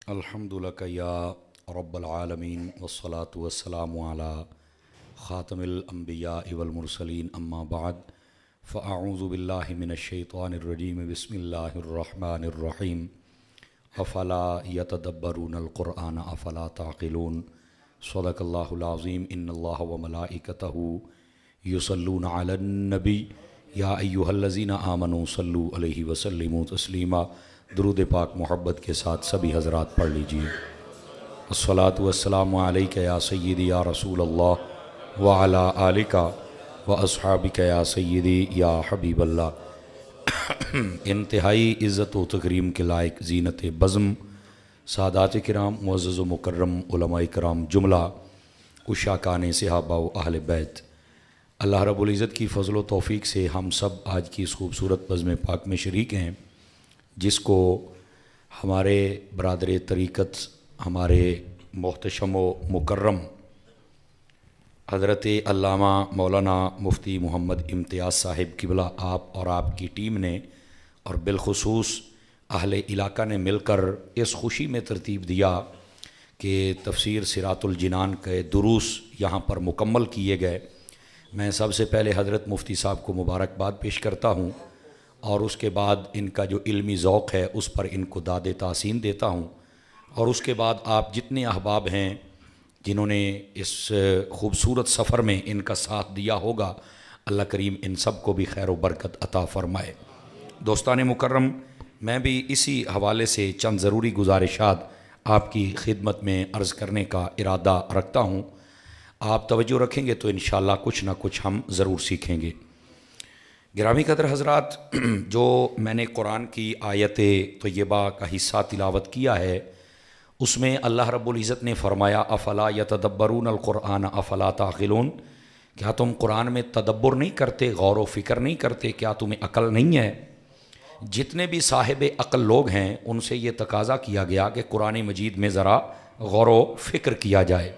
الحمد لک یا رب العالمین والصلاة والسلام علی خاتم الانبیاء والمرسلین اما بعد فاعوذ باللہ من الشیطان الرجیم بسم اللہ الرحمن الرحیم افلا یتدبرون القرآن افلا تعقلون صدق اللہ العظیم ان اللہ وملائکتہ یصلون علی النبی یا ایہا الذین آمنوا صلوا علیہ وسلموا تسلیما۔ درود پاک محبت کے ساتھ سبھی حضرات پڑھ لیجئے۔ الصلاۃ والسلام علیک یا سیدی یا رسول اللہ وعلی آلک واصحابک یا سیدی یا حبیب اللہ۔ انتہائی عزت و تکریم کے لائق زینت بزم سادات کرام، معزز و مکرم علماء کرام، جملہ عشاقان صحابہ و اہل بیت، اللہ رب العزت کی فضل و توفیق سے ہم سب آج کی اس خوبصورت بزم پاک میں شریک ہیں، جس کو ہمارے برادر طریقت، ہمارے محتشم و مکرم حضرت علامہ مولانا مفتی محمد امتیاز صاحب قبلہ آپ اور آپ کی ٹیم نے اور بالخصوص اہل علاقہ نے مل کر اس خوشی میں ترتیب دیا کہ تفسیر صراط الجنان کے دروس یہاں پر مکمل کیے گئے۔ میں سب سے پہلے حضرت مفتی صاحب کو مبارکباد پیش کرتا ہوں اور اس کے بعد ان کا جو علمی ذوق ہے اس پر ان کو داد تحسین دیتا ہوں، اور اس کے بعد آپ جتنے احباب ہیں جنہوں نے اس خوبصورت سفر میں ان کا ساتھ دیا ہوگا، اللہ کریم ان سب کو بھی خیر و برکت عطا فرمائے۔ دوستان مکرم، میں بھی اسی حوالے سے چند ضروری گزارشات آپ کی خدمت میں عرض کرنے کا ارادہ رکھتا ہوں۔ آپ توجہ رکھیں گے تو انشاءاللہ کچھ نہ کچھ ہم ضرور سیکھیں گے۔ گرامی قدر حضرات، جو میں نے قرآن کی آیت طیبہ کا حصہ تلاوت کیا ہے، اس میں اللہ رب العزت نے فرمایا افلا یتدبرون القرآن افلا تعقلون، کیا تم قرآن میں تدبر نہیں کرتے، غور و فکر نہیں کرتے، کیا تمہیں عقل نہیں ہے؟ جتنے بھی صاحب عقل لوگ ہیں ان سے یہ تقاضا کیا گیا کہ قرآن مجید میں ذرا غور و فکر کیا جائے۔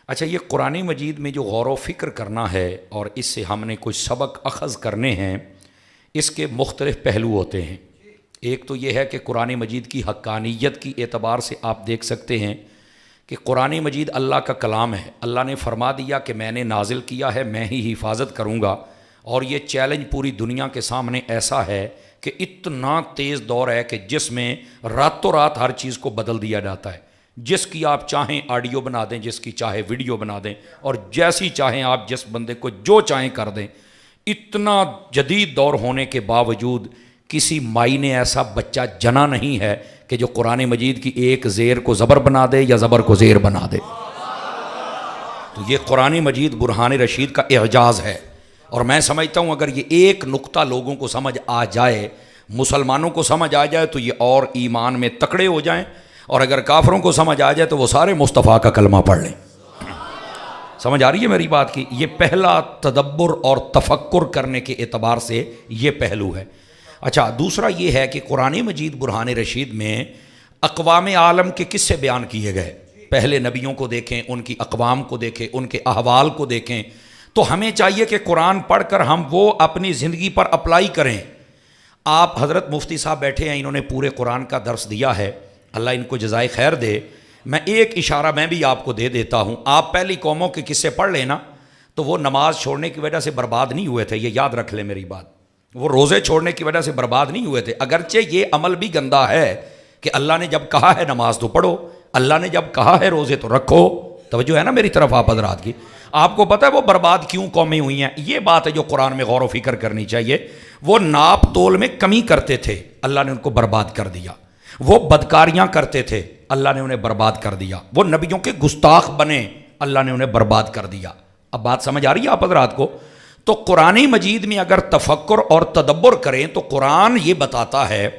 اچھا، یہ قرآن مجید میں جو غور و فکر کرنا ہے اور اس سے ہم نے کچھ سبق اخذ کرنے ہیں، اس کے مختلف پہلو ہوتے ہیں۔ ایک تو یہ ہے کہ قرآن مجید کی حقانیت کی اعتبار سے آپ دیکھ سکتے ہیں کہ قرآن مجید اللہ کا کلام ہے، اللہ نے فرما دیا کہ میں نے نازل کیا ہے، میں ہی حفاظت کروں گا، اور یہ چیلنج پوری دنیا کے سامنے ایسا ہے کہ اتنا تیز دور ہے کہ جس میں راتوں رات ہر چیز کو بدل دیا جاتا ہے، جس کی آپ چاہیں آڈیو بنا دیں، جس کی چاہے ویڈیو بنا دیں، اور جیسی چاہیں آپ جس بندے کو جو چاہیں کر دیں۔ اتنا جدید دور ہونے کے باوجود کسی مائی نے ایسا بچہ جنا نہیں ہے کہ جو قرآن مجید کی ایک زیر کو زبر بنا دے یا زبر کو زیر بنا دے۔ تو یہ قرآن مجید برہان رشید کا اعجاز ہے، اور میں سمجھتا ہوں اگر یہ ایک نقطہ لوگوں کو سمجھ آ جائے، مسلمانوں کو سمجھ آ جائے، تو یہ اور ایمان میں تکڑے ہو جائیں، اور اگر کافروں کو سمجھ آ جائے تو وہ سارے مصطفیٰ کا کلمہ پڑھ لیں۔ سمجھ آ رہی ہے میری بات کی؟ یہ پہلا تدبر اور تفکر کرنے کے اعتبار سے یہ پہلو ہے۔ اچھا، دوسرا یہ ہے کہ قرآن مجید برہان رشید میں اقوام عالم کے قصے بیان کیے گئے۔ پہلے نبیوں کو دیکھیں، ان کی اقوام کو دیکھیں، ان کے احوال کو دیکھیں، تو ہمیں چاہیے کہ قرآن پڑھ کر ہم وہ اپنی زندگی پر اپلائی کریں۔ آپ حضرت مفتی صاحب بیٹھے ہیں، انہوں نے پورے قرآن کا درس دیا ہے، اللہ ان کو جزائے خیر دے۔ میں ایک اشارہ میں بھی آپ کو دے دیتا ہوں، آپ پہلی قوموں کے قصے پڑھ لینا تو وہ نماز چھوڑنے کی وجہ سے برباد نہیں ہوئے تھے، یہ یاد رکھ لیں میری بات۔ وہ روزے چھوڑنے کی وجہ سے برباد نہیں ہوئے تھے، اگرچہ یہ عمل بھی گندہ ہے کہ اللہ نے جب کہا ہے نماز تو پڑھو، اللہ نے جب کہا ہے روزے تو رکھو۔ توجہ ہے نا میری طرف آپ حضرات کی؟ آپ کو پتہ ہے وہ برباد کیوں قومیں ہوئی ہیں؟ یہ بات ہے جو قرآن میں غور و فکر کرنی چاہیے۔ وہ ناپ تول میں کمی کرتے تھے، اللہ نے ان کو برباد کر دیا۔ وہ بدکاریاں کرتے تھے، اللہ نے انہیں برباد کر دیا۔ وہ نبیوں کے گستاخ بنے، اللہ نے انہیں برباد کر دیا۔ اب بات سمجھ آ رہی ہے آپ حضرات کو؟ تو قرآن مجید میں اگر تفکر اور تدبر کریں تو قرآن یہ بتاتا ہے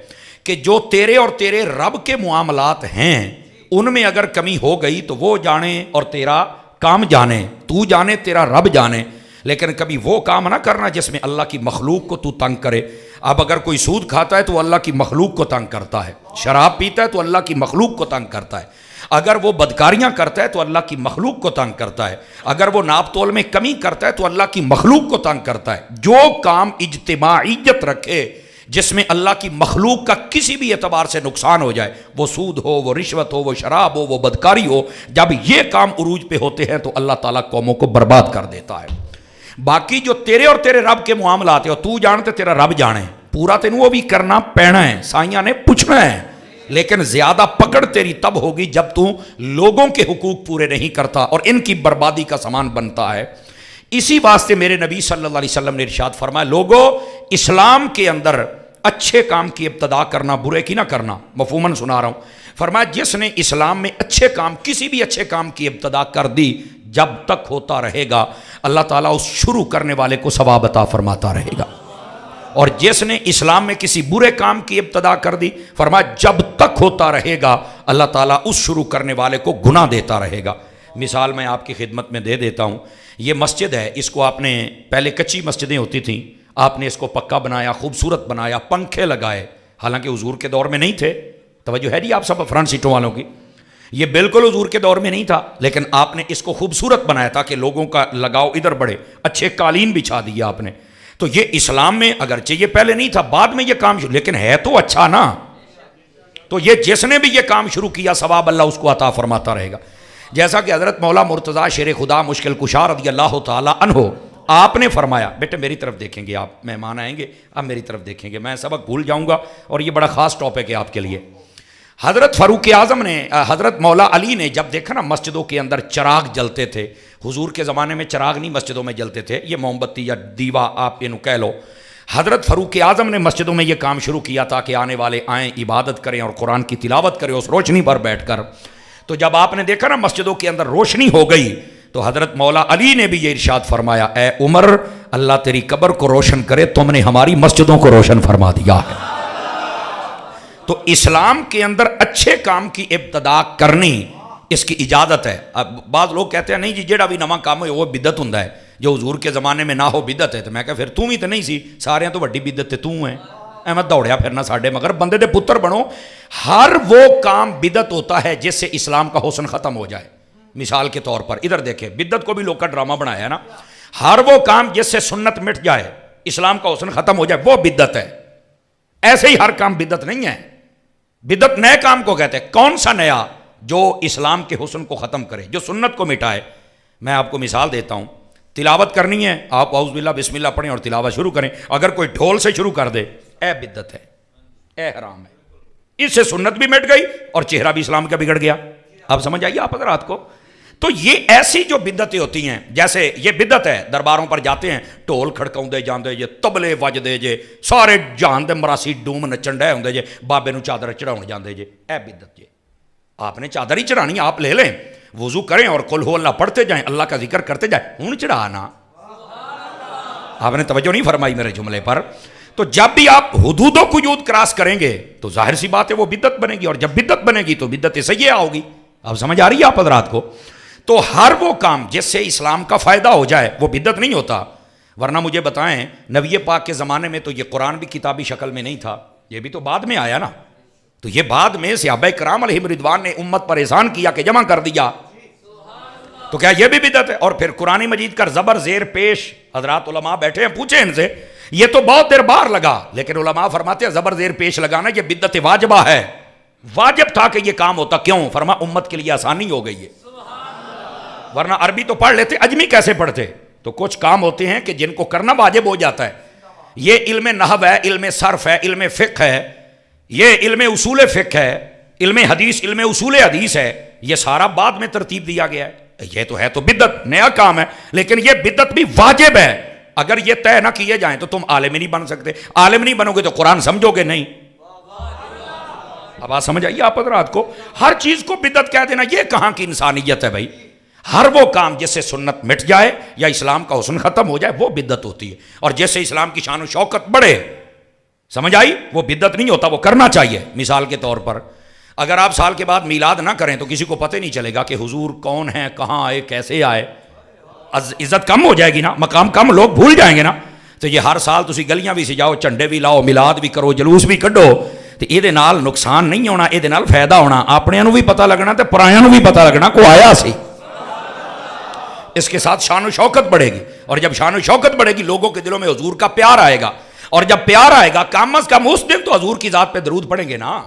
کہ جو تیرے اور تیرے رب کے معاملات ہیں ان میں اگر کمی ہو گئی تو وہ جانے اور تیرا کام جانے، تو جانے تیرا رب جانے، لیکن کبھی وہ کام نہ کرنا جس میں اللہ کی مخلوق کو تو تنگ کرے۔ اب اگر کوئی سود کھاتا ہے تو اللہ کی مخلوق کو تنگ کرتا ہے، شراب پیتا ہے تو اللہ کی مخلوق کو تنگ کرتا ہے، اگر وہ بدکاریاں کرتا ہے تو اللہ کی مخلوق کو تنگ کرتا ہے، اگر وہ ناپ تول میں کمی کرتا ہے تو اللہ کی مخلوق کو تنگ کرتا ہے۔ جو کام اجتماعیت رکھے، جس میں اللہ کی مخلوق کا کسی بھی اعتبار سے نقصان ہو جائے، وہ سود ہو، وہ رشوت ہو، وہ شراب ہو، وہ بدکاری ہو، جب یہ کام عروج پہ ہوتے ہیں تو اللہ تعالیٰ قوموں کو برباد کر دیتا ہے۔ باقی جو تیرے اور تیرے رب کے معاملات ہیں، تو جانتے تیرا رب جانے، پورا تینوں وہ بھی کرنا پینا ہے، سائیاں نے پوچھنا ہے، لیکن زیادہ پکڑ تیری تب ہوگی جب تو لوگوں کے حقوق پورے نہیں کرتا اور ان کی بربادی کا سامان بنتا ہے۔ اسی واسطے میرے نبی صلی اللہ علیہ وسلم نے ارشاد فرمایا، لوگوں اسلام کے اندر اچھے کام کی ابتدا کرنا، برے کی نہ کرنا، مفہوماً سنا رہا ہوں۔ فرمایا جس نے اسلام میں اچھے کام، کسی بھی اچھے کام کی ابتدا کر دی، جب تک ہوتا رہے گا اللہ تعالیٰ اس شروع کرنے والے کو ثواب عطا فرماتا رہے گا، اور جس نے اسلام میں کسی برے کام کی ابتدا کر دی، فرمایا جب تک ہوتا رہے گا اللہ تعالیٰ اس شروع کرنے والے کو گناہ دیتا رہے گا۔ مثال میں آپ کی خدمت میں دے دیتا ہوں، یہ مسجد ہے، اس کو آپ نے، پہلے کچی مسجدیں ہوتی تھیں، آپ نے اس کو پکا بنایا، خوبصورت بنایا، پنکھے لگائے، حالانکہ حضور کے دور میں نہیں تھے، توجہ ہے جی آپ سب فرنٹ سیٹوں والوں کی، یہ بالکل حضور کے دور میں نہیں تھا، لیکن آپ نے اس کو خوبصورت بنایا تاکہ لوگوں کا لگاؤ ادھر بڑھے، اچھے قالین بچھا دیا آپ نے۔ تو یہ اسلام میں اگرچہ یہ پہلے نہیں تھا، بعد میں یہ کام شروع، لیکن ہے تو اچھا نا، تو یہ جس نے بھی یہ کام شروع کیا ثواب اللہ اس کو عطا فرماتا رہے گا۔ جیسا کہ حضرت مولا مرتضیٰ شیر خدا مشکل کشا رضی اللہ تعالی عنہ، آپ نے فرمایا، بیٹے میری طرف دیکھیں گے، آپ مہمان آئیں گے، آپ میری طرف دیکھیں گے، میں سبق بھول جاؤں گا اور یہ بڑا خاص ٹاپک ہے آپ کے لیے۔ حضرت فاروق اعظم نے، حضرت مولا علی نے جب دیکھا نا مسجدوں کے اندر چراغ جلتے تھے، حضور کے زمانے میں چراغ نہیں مسجدوں میں جلتے تھے، یہ موم بتی یا دیوا آپ انہوں کہہ لو، حضرت فاروق اعظم نے مسجدوں میں یہ کام شروع کیا تاکہ آنے والے آئیں، عبادت کریں اور قرآن کی تلاوت کریں اس روشنی پر بیٹھ کر۔ تو جب آپ نے دیکھا نا مسجدوں کے اندر روشنی ہو گئی تو حضرت مولا علی نے بھی یہ ارشاد فرمایا، اے عمر اللہ تیری قبر کو روشن کرے، تم نے ہماری مسجدوں کو روشن فرما دیا ہے۔ تو اسلام کے اندر اچھے کام کی ابتدا کرنی اس کی اجازت ہے۔ اب بعض لوگ کہتے ہیں نہیں جی جیڑا بھی نواں کام ہو وہ بدعت ہوندا ہے، جو حضور کے زمانے میں نہ ہو بدعت ہے، تو میں کہا پھر توں ہی تو نہیں سی، سارے تو وڈی بدعت تے توں ہے، احمد دوڑیا پھرنا ساڈے مگر، بندے دے پتر بنو۔ ہر وہ کام بدعت ہوتا ہے جس سے اسلام کا حسن ختم ہو جائے۔ مثال کے طور پر ادھر دیکھیں، بدعت کو بھی لوگ کا ڈرامہ بنایا ہے نا، ہر وہ کام جس سے سنت مٹ جائے، اسلام کا حسن ختم ہو جائے، وہ بدعت ہے۔ ایسے ہی ہر کام بدعت نہیں ہے، بدعت نئے کام کو کہتے ہیں۔ کون سا نیا؟ جو اسلام کے حسن کو ختم کرے، جو سنت کو مٹائے۔ میں آپ کو مثال دیتا ہوں، تلاوت کرنی ہے، آپ اعوذ باللہ بسم اللہ پڑھیں اور تلاوت شروع کریں، اگر کوئی ڈھول سے شروع کر دے، اے بدعت ہے، اے حرام ہے، اس سے سنت بھی مٹ گئی اور چہرہ بھی اسلام کا بگڑ گیا۔ اب سمجھ آئیے آپ حضرات کو؟ تو یہ ایسی جو بدعتیں ہوتی ہیں، جیسے یہ بدعت ہے، درباروں پر جاتے ہیں، ڈھول کھڑکاؤں دے جاندے جے، تبلے وج دے جے، سارے جہان دے مراسی ڈوم نچن ڈے ہوندے جے، بابے نو چادر چڑھاؤن جاندے جے، اے بدعت جے۔ آپ نے چادر ہی چڑھانی، آپ لے لیں، وضو کریں اور قل ہو اللہ پڑھتے جائیں، اللہ کا ذکر کرتے جائیں، ہون چڑھانا۔ آپ نے توجہ نہیں فرمائی میرے جملے پر؟ تو جب بھی آپ حدود و قیود کراس کریں گے تو ظاہر سی بات ہے وہ بدعت بنے گی، اور جب بدعت بنے گی تو بدعت سیئہ ہوگی۔ اب سمجھ آ رہی ہے آپ حضرات کو؟ تو ہر وہ کام جس سے اسلام کا فائدہ ہو جائے وہ بدعت نہیں ہوتا۔ ورنہ مجھے بتائیں، نبی پاک کے زمانے میں تو یہ قرآن بھی کتابی شکل میں نہیں تھا، یہ بھی تو بعد میں آیا نا، تو یہ بعد میں صحابہ کرام علیہم رضوان نے امت پر احسان کیا کہ جمع کر دیا، تو کیا یہ بھی بدعت ہے؟ اور پھر قرآن مجید کا زبر زیر پیش، حضرات علماء بیٹھے ہیں، پوچھیں ان سے، یہ تو بہت دیر بار لگا، لیکن علماء فرماتے ہیں زبر زیر پیش لگانا یہ بدعت واجبہ ہے، واجب تھا کہ یہ کام ہوتا، کیوں؟ فرما امت کے لیے آسانی ہو گئی ہے، ورنہ عربی تو پڑھ لیتے، اجمی کیسے پڑھتے؟ تو کچھ کام ہوتے ہیں کہ جن کو کرنا واجب ہو جاتا ہے۔ یہ علم نحو ہے، علم صرف ہے، علم فقہ ہے، یہ علم اصول فقہ ہے، علم حدیث، علم اصول حدیث ہے، یہ سارا بعد میں ترتیب دیا گیا ہے۔ یہ تو ہے تو بدعت، نیا کام ہے، لیکن یہ بدعت بھی واجب ہے۔ اگر یہ طے نہ کیے جائیں تو تم عالم نہیں بن سکتے، عالم نہیں بنو گے تو قرآن سمجھو گے نہیں۔ اب بات سمجھ آئیے آپ حضرات کو؟ ہر چیز کو بدعت کہہ دینا یہ کہاں کی انسانیت ہے بھائی؟ ہر وہ کام جس سے سنت مٹ جائے یا اسلام کا حسن ختم ہو جائے وہ بدعت ہوتی ہے، اور جس سے اسلام کی شان و شوکت بڑھے، سمجھ آئی، وہ بدعت نہیں ہوتا، وہ کرنا چاہیے۔ مثال کے طور پر اگر آپ سال کے بعد میلاد نہ کریں تو کسی کو پتہ نہیں چلے گا کہ حضور کون ہیں، کہاں آئے، کیسے آئے، عزت کم ہو جائے گی نا، مقام کم، لوگ بھول جائیں گے نا۔ تو یہ ہر سال تسی گلیاں بھی سجاؤ، جھنڈے بھی لاؤ، میلاد بھی کرو، جلوس بھی کڈو، تو یہ نقصان نہیں ہونا، یہ فائدہ ہونا، اپنے بھی پتہ لگنا تو پرایاں بھی پتہ لگنا کو آیا سی۔ اس کے ساتھ شان و شوکت بڑھے گی، اور جب شان و شوکت بڑھے گی لوگوں کے دلوں میں حضور کا پیار آئے گا، اور جب پیار آئے گا کم از کم اس دن تو حضور کی ذات پہ درود پڑھیں گے نا.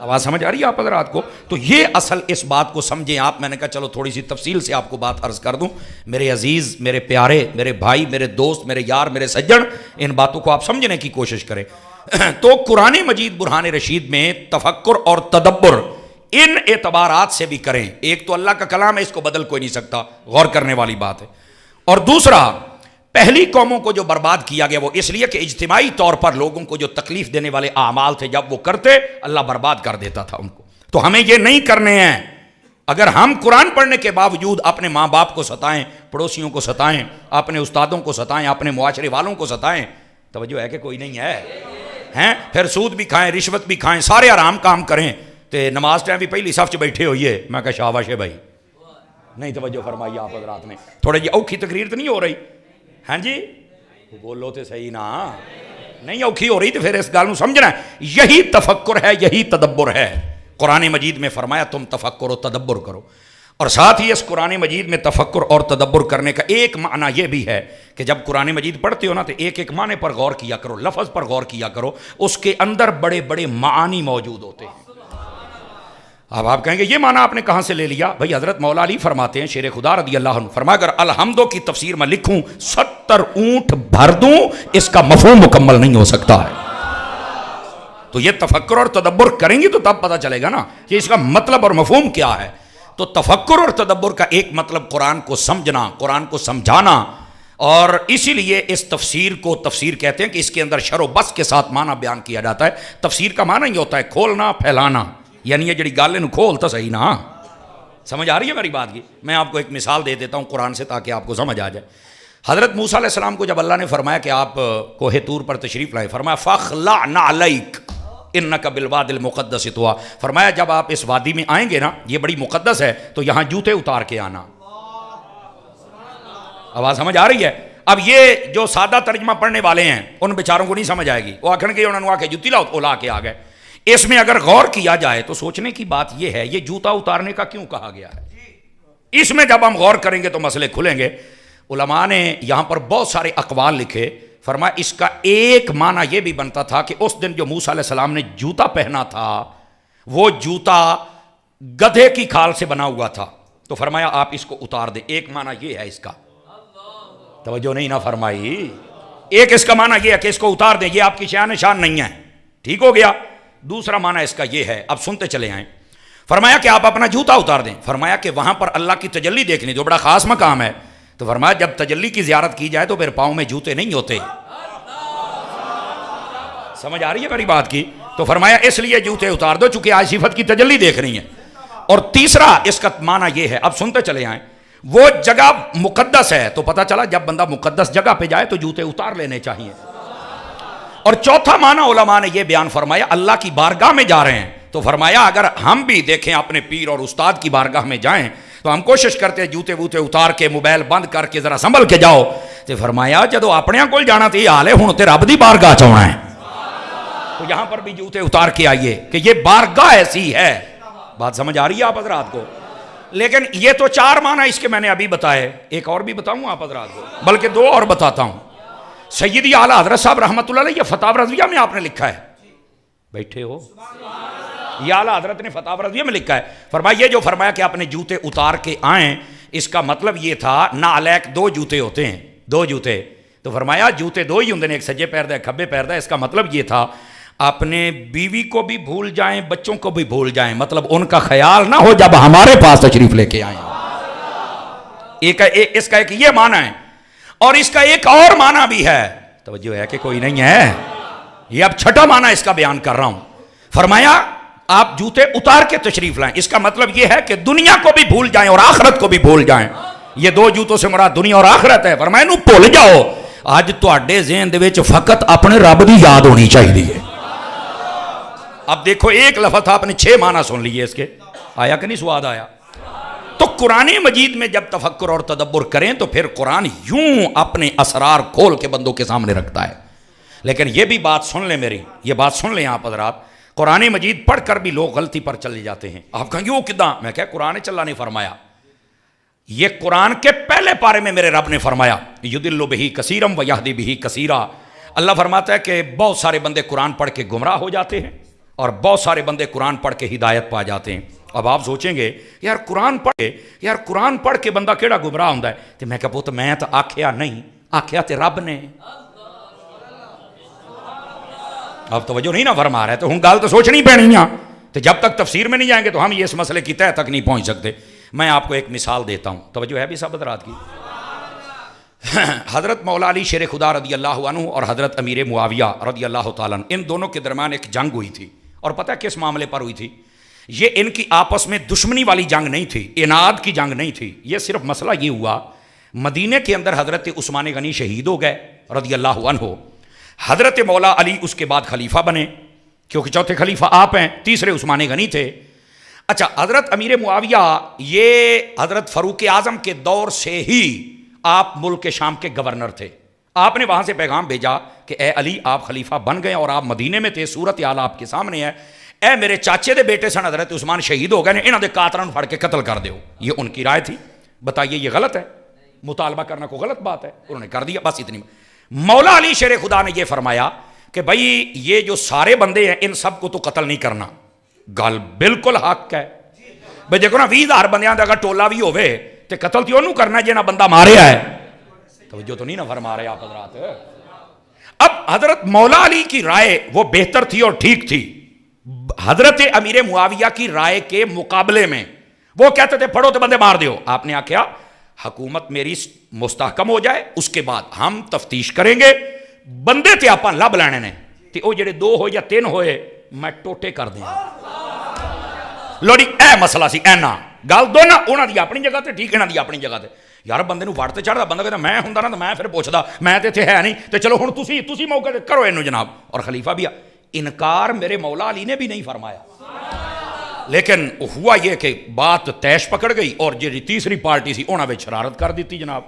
آواز سمجھ آ رہی ہے آپ حضرات کو؟ تو یہ اصل اس بات کو سمجھیں آپ. میں نے کہا چلو تھوڑی سی تفصیل سے آپ کو بات عرض کر دوں. میرے عزیز، میرے پیارے، میرے بھائی، میرے دوست، میرے یار، میرے سجن، ان باتوں کو آپ سمجھنے کی کوشش کریں. تو قرآن مجید برہان رشید میں تفکر اور تدبر ان اعتبارات سے بھی کریں. ایک تو اللہ کا کلام ہے، اس کو بدل کوئی نہیں سکتا، غور کرنے والی بات ہے. اور دوسرا، پہلی قوموں کو جو برباد کیا گیا وہ اس لیے کہ اجتماعی طور پر لوگوں کو جو تکلیف دینے والے اعمال تھے جب وہ کرتے اللہ برباد کر دیتا تھا ان کو. تو ہمیں یہ نہیں کرنے ہیں. اگر ہم قرآن پڑھنے کے باوجود اپنے ماں باپ کو ستائیں، پڑوسیوں کو ستائیں، اپنے استادوں کو ستائیں، اپنے معاشرے والوں کو ستائیں، توجہ ہے کہ کوئی نہیں ہے؟ پھر سود بھی کھائیں، رشوت بھی کھائیں، سارے آرام کام کریں، تے نماز ٹائم بھی پہلی صف چ بیٹھے ہوئیے. میں کہا شاباش ہے بھائی. نہیں توجہ فرمائی آپ حضرات نے؟ تھوڑے جی اوکھی تقریر تو نہیں ہو رہی؟ ہاں جی بولو تے صحیح نا. نہیں اوکھی ہو رہی تو پھر اس گل سمجھنا ہے. یہی تفکر ہے، یہی تدبر ہے. قرآن مجید میں فرمایا تم تفکر و تدبر کرو. اور ساتھ ہی اس قرآن مجید میں تفکر اور تدبر کرنے کا ایک معنی یہ بھی ہے کہ جب قرآن مجید پڑھتے ہو نا تو ایک ایک معنی پر غور کیا کرو، لفظ پر غور کیا کرو، اس کے اندر بڑے بڑے معانی موجود ہوتے ہیں. اب آپ کہیں گے یہ معنی آپ نے کہاں سے لے لیا؟ بھائی حضرت مولا علی فرماتے ہیں، شیر خدا رضی اللہ عنہ، فرمایا اگر الحمدو کی تفسیر میں لکھوں 70 اونٹ بھر دوں اس کا مفہوم مکمل نہیں ہو سکتا ہے. تو یہ تفکر اور تدبر کریں گی تو تب پتہ چلے گا نا کہ اس کا مطلب اور مفہوم کیا ہے. تو تفکر اور تدبر کا ایک مطلب قرآن کو سمجھنا، قرآن کو سمجھانا. اور اسی لیے اس تفسیر کو تفسیر کہتے ہیں کہ اس کے اندر شر و بس کے ساتھ معنی بیان کیا جاتا ہے. تفسیر کا معنی یہ ہوتا ہے کھولنا، پھیلانا. یعنی یہ جڑی گل ہے کھول تو صحیح نا. سمجھ آ رہی ہے میری بات کی؟ میں آپ کو ایک مثال دے دیتا ہوں قرآن سے تاکہ آپ کو سمجھ آ جائے. حضرت موسیٰ علیہ السلام کو جب اللہ نے فرمایا کہ آپ کوہ طور پر تشریف لائے، فرمایا فَاخْلَعْ نَعْلَيْكَ اِنَّكَ بِالْوَادِ الْمُقَدَّسِ طُوَىٰ. فرمایا جب آپ اس وادی میں آئیں گے نا، یہ بڑی مقدس ہے، تو یہاں جوتے اتار کے آنا. آواز سمجھ آ رہی ہے؟ اب یہ جو سادہ ترجمہ پڑھنے والے ہیں ان بیچاروں کو نہیں سمجھ آئے گی. وہ آکھن کے انہوں نے آ کے جوتی لاؤ تو لا کے آ گئے. اس میں اگر غور کیا جائے تو سوچنے کی بات یہ ہے یہ جوتا اتارنے کا کیوں کہا گیا ہے. اس میں جب ہم غور کریں گے تو مسئلے کھلیں گے. علماء نے یہاں پر بہت سارے اقوال لکھے. فرمایا اس کا ایک معنی یہ بھی بنتا تھا کہ اس دن جو موسیٰ علیہ السلام نے جوتا پہنا تھا وہ جوتا گدھے کی کھال سے بنا ہوا تھا، تو فرمایا آپ اس کو اتار دیں. ایک معنی یہ ہے اس کا. توجہ نہیں نہ فرمائی؟ ایک اس کا معنی یہ ہے کہ اس کو اتار دیں، یہ آپ کی شان شان نہیں ہے. ٹھیک ہو گیا. دوسرا معنی اس کا یہ ہے، اب سنتے چلے آئیں. فرمایا کہ آپ اپنا جوتا اتار دیں. فرمایا کہ وہاں پر اللہ کی تجلی دیکھنی جو بڑا خاص مقام ہے. تو فرمایا جب تجلی کی زیارت کی جائے تو پھر پاؤں میں جوتے نہیں ہوتے. سمجھ آ رہی ہے میری بات کی؟ تو فرمایا اس لیے جوتے اتار دو چونکہ آج صفت کی تجلی دیکھ رہی ہیں. اور تیسرا اس کا معنی یہ ہے، اب سنتے چلے آئیں، وہ جگہ مقدس ہے تو پتہ چلا جب بندہ مقدس جگہ پہ جائے تو جوتے اتار لینے چاہیے. اور چوتھا معنی علماء نے یہ بیان فرمایا اللہ کی بارگاہ میں جا رہے ہیں. تو فرمایا اگر ہم بھی دیکھیں اپنے پیر اور استاد کی بارگاہ میں جائیں تو ہم کوشش کرتے ہیں جوتے ووتے اتار کے موبائل بند کر کے ذرا سنبھل کے جاؤ. تو فرمایا جدو اپنے کول جانا تو یہ حال ہے ہوں تے رب دی بارگاہ چاہنا ہے تو یہاں پر بھی جوتے اتار کے آئیے کہ یہ بارگاہ ایسی ہے. بات سمجھ آ رہی ہے آپ حضرات کو؟ لیکن یہ تو 4 معنی اس کے میں نے ابھی بتائے. ایک اور بھی بتاؤں آپ حضرات کو، بلکہ 2 اور بتاتا ہوں. سیدی اعلیٰ حضرت صاحب رحمۃ اللہ علیہ فتاوی رضویہ میں آپ نے لکھا ہے، بیٹھے ہو، یہ اعلیٰ حضرت نے فتاوی رضویہ میں لکھا ہے. فرمایا یہ جو فرمایا کہ اپنے جوتے اتار کے آئیں، اس کا مطلب یہ تھا نعلیک 2 جوتے ہوتے ہیں، 2 جوتے. تو فرمایا جوتے 2 ہی ہوندے نے، ایک سجے پیر دا ایک کھبے پیر دا. اس کا مطلب یہ تھا اپنے بیوی کو بھی بھول جائیں، بچوں کو بھی بھول جائیں، مطلب ان کا خیال نہ ہو جب ہمارے پاس تشریف لے کے آئیں. اس کا ایک یہ معنی ہے. اور اس کا ایک اور معنی بھی ہے، توجہ ہے کہ کوئی نہیں ہے؟ یہ اب چھٹا معنی اس کا بیان کر رہا ہوں. فرمایا آپ جوتے اتار کے تشریف لائیں، اس کا مطلب یہ ہے کہ دنیا کو بھی بھول جائیں اور آخرت کو بھی بھول جائیں. یہ 2 جوتوں سے مراد دنیا اور آخرت ہے. فرمایا نو بھول جاؤ. آج تواڈے ذہن دے وچ فقط اپنے رب دی یاد ہونی چاہیے. اب دیکھو ایک لفظ آپ نے 6 معنی سن لیے اس کے، آیا کہ نہیں سواد آیا؟ تو قرآن مجید میں جب تفکر اور تدبر کریں تو پھر قرآن یوں اپنے اسرار کھول کے بندوں کے سامنے رکھتا ہے. لیکن یہ بھی بات سن لیں میری، یہ بات سن لیں آپ حضرات. قرآن مجید پڑھ کر بھی لوگ غلطی پر چلے جاتے ہیں. آپ کہیں گے وہ کداں؟ میں کہا قرآن چلا نہیں فرمایا. یہ قرآن کے پہلے پارے میں میرے رب نے فرمایا یدل بہ کثیرا و یہدی بہ کثیرا. اللہ فرماتا ہے کہ بہت سارے بندے قرآن پڑھ کے گمراہ ہو جاتے ہیں اور بہت سارے بندے قرآن پڑھ کے ہدایت پا جاتے ہیں. اب آپ سوچیں گے یار قرآن پڑھ کے بندہ کیڑا گمراہ ہوندا ہے؟ تو میں کہا پوت میں تو آکھیا نہیں، آکھیا تے رب نے. اب توجہ نہیں نہ فرما رہے تو ہوں گل تو سوچنی پینی ہے. تو جب تک تفسیر میں نہیں جائیں گے تو ہم یہ اس مسئلے کی تہہ تک نہیں پہنچ سکتے. میں آپ کو ایک مثال دیتا ہوں، توجہ ہے بھی صاحب حضرات کی. حضرت مولا علی شیر خدا رضی اللہ عنہ اور حضرت امیر معاویہ رضی اللہ تعالیٰ عنہ، ان دونوں کے درمیان ایک جنگ ہوئی تھی. اور پتہ ہے کس معاملے پر ہوئی تھی؟ یہ ان کی آپس میں دشمنی والی جنگ نہیں تھی، اناد کی جنگ نہیں تھی. یہ صرف مسئلہ یہ ہوا، مدینہ کے اندر حضرت عثمان غنی شہید ہو گئے رضی اللہ عنہ. حضرت مولا علی اس کے بعد خلیفہ بنے، کیونکہ چوتھے خلیفہ آپ ہیں، تیسرے عثمان غنی تھے. اچھا، حضرت امیر معاویہ یہ حضرت فاروق اعظم کے دور سے ہی آپ ملک شام کے گورنر تھے. آپ نے وہاں سے پیغام بھیجا کہ اے علی آپ خلیفہ بن گئے اور آپ مدینے میں تھے، صورت حال آپ کے سامنے ہے. اے میرے چاچے دے بیٹے سن حضرت عثمان شہید ہو گئے نے، انہاں دے قاتلاں پھڑ کے قتل کر دیو. یہ ان کی رائے تھی. بتائیے یہ غلط ہے؟ مطالبہ کرنا کو غلط بات ہے؟ انہوں نے کر دیا، بس اتنی. مولا علی شیر خدا نے یہ فرمایا کہ بھائی یہ جو سارے بندے ہیں ان سب کو تو قتل نہیں کرنا. گل بالکل حق ہے. بھئی دیکھو نا 20,000 بندیاں دا اگر ٹولا بھی ہوئے تو قتل تو انہوں کرنا ہے جنہاں بندہ ماریا ہے. توجہ تو نہیں نہ فرما رہے آپ حضرات. اب حضرت مولا علی کی رائے وہ بہتر تھی اور ٹھیک تھی. حضرت امیر معاویہ کی رائے کے مقابلے میں وہ کہتے تھے پڑھو تو بندے مار دیو. آپ نے آکھیا حکومت میری مستحکم ہو جائے اس کے بعد ہم تفتیش کریں گے. بندے تے آپ لب لینے نے تے او جڑے 2 ہو یا 3 ہوئے میں ٹوٹے کر دیں. لوڑی اے مسئلہ سی اینا گل دو نا، انہاں دی اپنی جگہ تے ٹھیک، انہاں دی اپنی جگہ تے. یار بندے نو وڑ تے چڑھدا، بندہ کہندا میں ہوندا نا تے میں پھر پوچھدا میں تے ایتھے ہے نہیں تے چلو ہن تسی موقع تے کرو اینو جناب. اور خلیفہ بھی انکار میرے مولا علی نے بھی نہیں فرمایا. لیکن ہوا یہ کہ بات تیش پکڑ گئی اور جی تیسری پارٹی سی انہاں وچ شرارت کر دیتی جناب.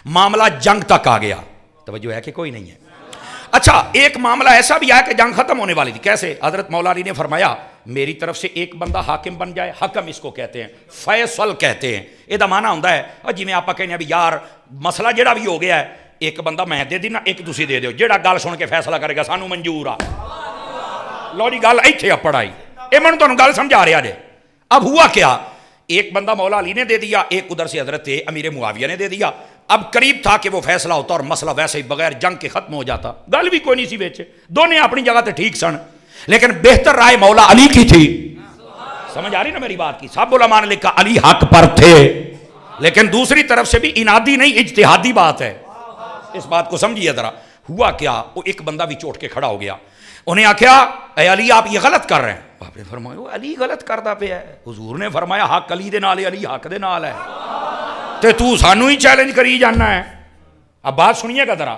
معاملہ جنگ تک آ گیا. توجہ ہے کہ کوئی نہیں ہے؟ اچھا، ایک معاملہ ایسا بھی آیا کہ جنگ ختم ہونے والی تھی. کیسے؟ حضرت مولا علی نے فرمایا میری طرف سے ایک بندہ حاکم بن جائے. حکم اس کو کہتے ہیں، فیصل کہتے ہیں. یہ دا معنی ہوندا ہے جی میں آپ کہنے بھی یار مسئلہ جڑا بھی ہو گیا ہے ایک بندہ میں دے دینا، ایک تسی دے دیو، جڑا گل سن کے فیصلہ کرے گا سانو منظور آ. لو جی گل ایتھے اپڑ آئی. اے میں تانوں گل سمجھا رہا جے. اب ہوا کیا، ایک بندہ مولا علی نے دے دیا، ایک ادھر سے حضرت امیر معاویہ نے دے دیا. اب قریب تھا کہ وہ فیصلہ ہوتا اور مسئلہ ویسے ہی بغیر جنگ کے ختم ہو جاتا. گل بھی کوئی نہیں سی وچ، دونوں اپنی جگہ تے ٹھیک سن، لیکن بہتر رائے مولا علی کی تھی. سمجھ آ رہی نا میری بات کی؟ سب علماء نے لکھا علی حق پر تھے، لیکن دوسری طرف سے بھی انادی نہیں اجتہادی بات ہے. اس بات کو سمجھیے ذرا. ہوا کیا، وہ ایک بندہ بھی چوٹ کے کھڑا ہو گیا. انہیں آکھیا اے علی آپ یہ غلط کر رہے ہیں. آپ نے فرمایا وہ علی غلط کردا پیا ہے. حضور نے فرمایا حق علی دے نال ہے، علی حق دے نال ہے، تے تو سانو ہی چیلنج کری جانا ہے. اب بات سنیے گا ذرا.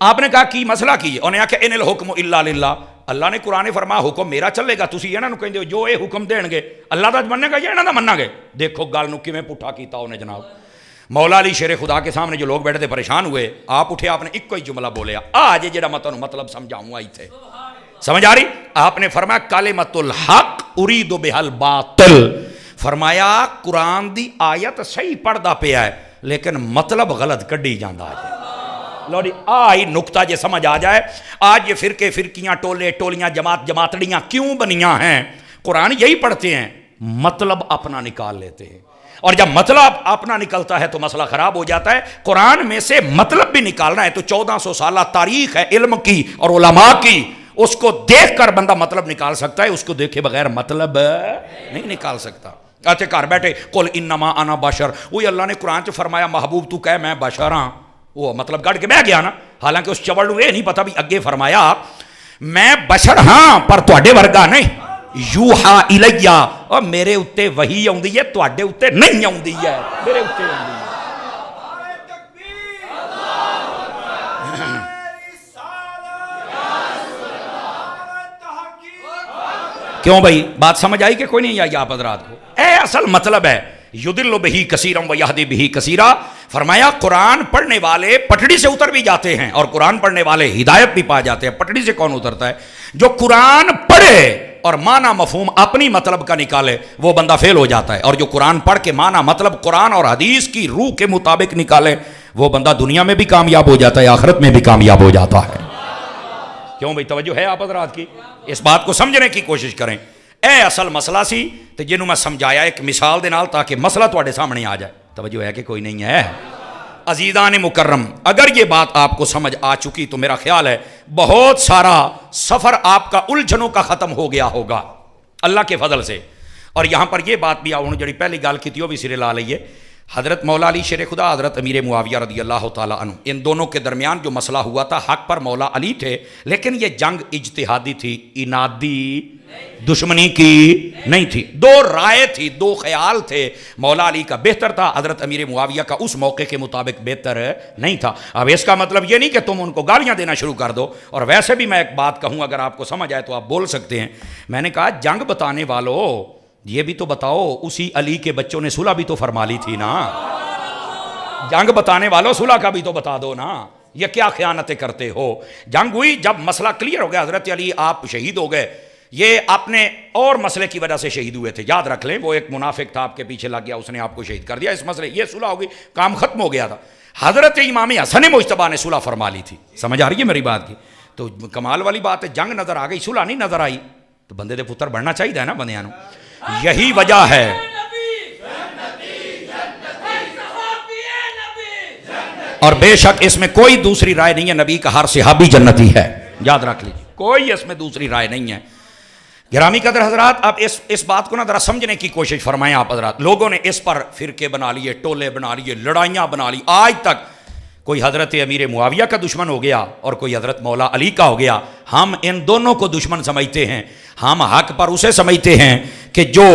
آپ نے کہا کی مسئلہ کی ہے؟ انہیں آکھیا ان الحکم الا للہ. اللہ نے قرآن فرمایا حکم میرا چلے گا، تسی انہاں نوں کہندے ہو جو اے حکم دین گے اللہ دا مننے گا یا انہاں دا مننا گے. دیکھو گل نوں کیویں پٹھا کیتا انہیں جناب. مولا علی شیر خدا کے سامنے جو لوگ بیٹھے تھے پریشان ہوئے. آپ اٹھے، آپ نے ایک ہی جملہ بولیا، آج جڑا میں تانوں مطلب سمجھاؤں آئی تھے. سمجھ آ رہی؟ آپ نے فرمایا کلمۃ الحق ارید بها الباطل. فرمایا قرآن دی آیت صحیح پڑھدا پیا ہے لیکن مطلب غلط کڈی جاندا ہے. لو جی آئی نکتہ جے سمجھ آ جائے. آج یہ فرقے فرقیاں ٹولے ٹولیاں جماعت جماعتڑیاں کیوں بنیاں ہیں؟ قرآن یہی پڑھتے ہیں، مطلب اپنا نکال لیتے ہیں، اور جب مطلب اپنا نکلتا ہے تو مسئلہ خراب ہو جاتا ہے. قرآن میں سے مطلب بھی نکالنا ہے تو 1400 سالہ تاریخ ہے علم کی اور علماء کی، اس کو دیکھ کر بندہ مطلب نکال سکتا ہے، اس کو دیکھے بغیر مطلب نہیں نکال سکتا. اچھے گھر بیٹھے قل انما انا بشر، وہی اللہ نے قرآن چ فرمایا محبوب تو کہے میں بشر ہاں، وہ مطلب گڑ کے بہ گیا نا. حالانکہ اس چوڑ نو یہ نہیں پتا بھی اگے فرمایا میں بشر ہاں پر تواڈے ورگا نہیں. یوحا الیہ، اور میرے اتے وحی آوندی ہے، تواڈے اتے نہیں آوندی ہے، میرے اتے آوندی ہے. کیوں بھائی بات سمجھ آئی کہ کوئی نہیں آئی آپ حضرات کو؟ اے اصل مطلب ہے یضل بہ کثیرا ویہدی بہ کثیرا. فرمایا قرآن پڑھنے والے پٹڑی سے اتر بھی جاتے ہیں اور قرآن پڑھنے والے ہدایت بھی پا جاتے ہیں. پٹڑی سے کون اترتا ہے؟ جو قرآن پڑھے اور معنی مفہوم اپنی مطلب کا نکالے وہ بندہ فیل ہو جاتا ہے، اور جو قرآن پڑھ کے معنی مطلب قرآن اور حدیث کی روح کے مطابق نکالے وہ بندہ دنیا میں بھی کامیاب ہو جاتا ہے، آخرت میں بھی کامیاب ہو جاتا ہے. کیوں بھائی توجہ ہے آپ حضرات کی؟ اس بات کو سمجھنے کی کوشش کریں. اے اصل مسئلہ سی تے جنوں میں سمجھایا ایک مثال دے نال تاکہ مسئلہ تواڈے سامنے آ جائے. توجہ ہے کہ کوئی نہیں ہے؟ عزیزان مکرم، اگر یہ بات آپ کو سمجھ آ چکی تو میرا خیال ہے بہت سارا سفر آپ کا الجھنوں کا ختم ہو گیا ہوگا اللہ کے فضل سے. اور یہاں پر یہ بات بھی آؤں جڑی پہلی گال کی تھی وہ بھی سرے لا لئیے. حضرت مولا علی شیر خدا، حضرت امیر معاویہ رضی اللہ تعالیٰ عنہ، ان دونوں کے درمیان جو مسئلہ ہوا تھا حق پر مولا علی تھے، لیکن یہ جنگ اجتہادی تھی، انادی دشمنی کی نہیں تھی. دو رائے تھی، دو خیال تھے. مولا علی کا بہتر تھا، حضرت امیر معاویہ کا اس موقع کے مطابق بہتر نہیں تھا. اب اس کا مطلب یہ نہیں کہ تم ان کو گالیاں دینا شروع کر دو. اور ویسے بھی میں ایک بات کہوں، اگر آپ کو سمجھ آئے تو آپ بول سکتے ہیں. میں نے کہا جنگ بتانے والوں یہ بھی تو بتاؤ، اسی علی کے بچوں نے صلح بھی تو فرما لی تھی نا. جنگ بتانے والوں صلح کا بھی تو بتا دو نا. یہ کیا خیانتیں کرتے ہو؟ جنگ ہوئی، جب مسئلہ کلیئر ہو گیا، حضرت علی آپ شہید ہو گئے. یہ اپنے اور مسئلے کی وجہ سے شہید ہوئے تھے، یاد رکھ لیں. وہ ایک منافق تھا آپ کے پیچھے لگ گیا، اس نے آپ کو شہید کر دیا. اس مسئلے یہ صلح ہو گئی، کام ختم ہو گیا تھا. حضرت امام حسن مجتبیٰ نے صلح فرما لی تھی. سمجھ آ رہی ہے میری بات کی؟ تو کمال والی بات ہے، جنگ نظر آ گئی، صلح نہیں نظر آئی. تو بندے دے پتر بڑھنا چاہیے نا بندیاں نو. یہی وجہ ہے اور بے شک اس میں کوئی دوسری رائے نہیں ہے، نبی کا ہر صحابی جنتی ہے، یاد رکھ لیجیے، کوئی اس میں دوسری رائے نہیں ہے. گرامی قدر حضرات، اب اس بات کو نا ذرا سمجھنے کی کوشش فرمائیں آپ حضرات. لوگوں نے اس پر فرقے بنا لیے، ٹولے بنا لیے، لڑائیاں بنا لی. آج تک کوئی حضرت امیر معاویہ کا دشمن ہو گیا اور کوئی حضرت مولا علی کا ہو گیا. ہم ان دونوں کو دشمن سمجھتے ہیں. ہم حق پر اسے سمجھتے ہیں کہ جو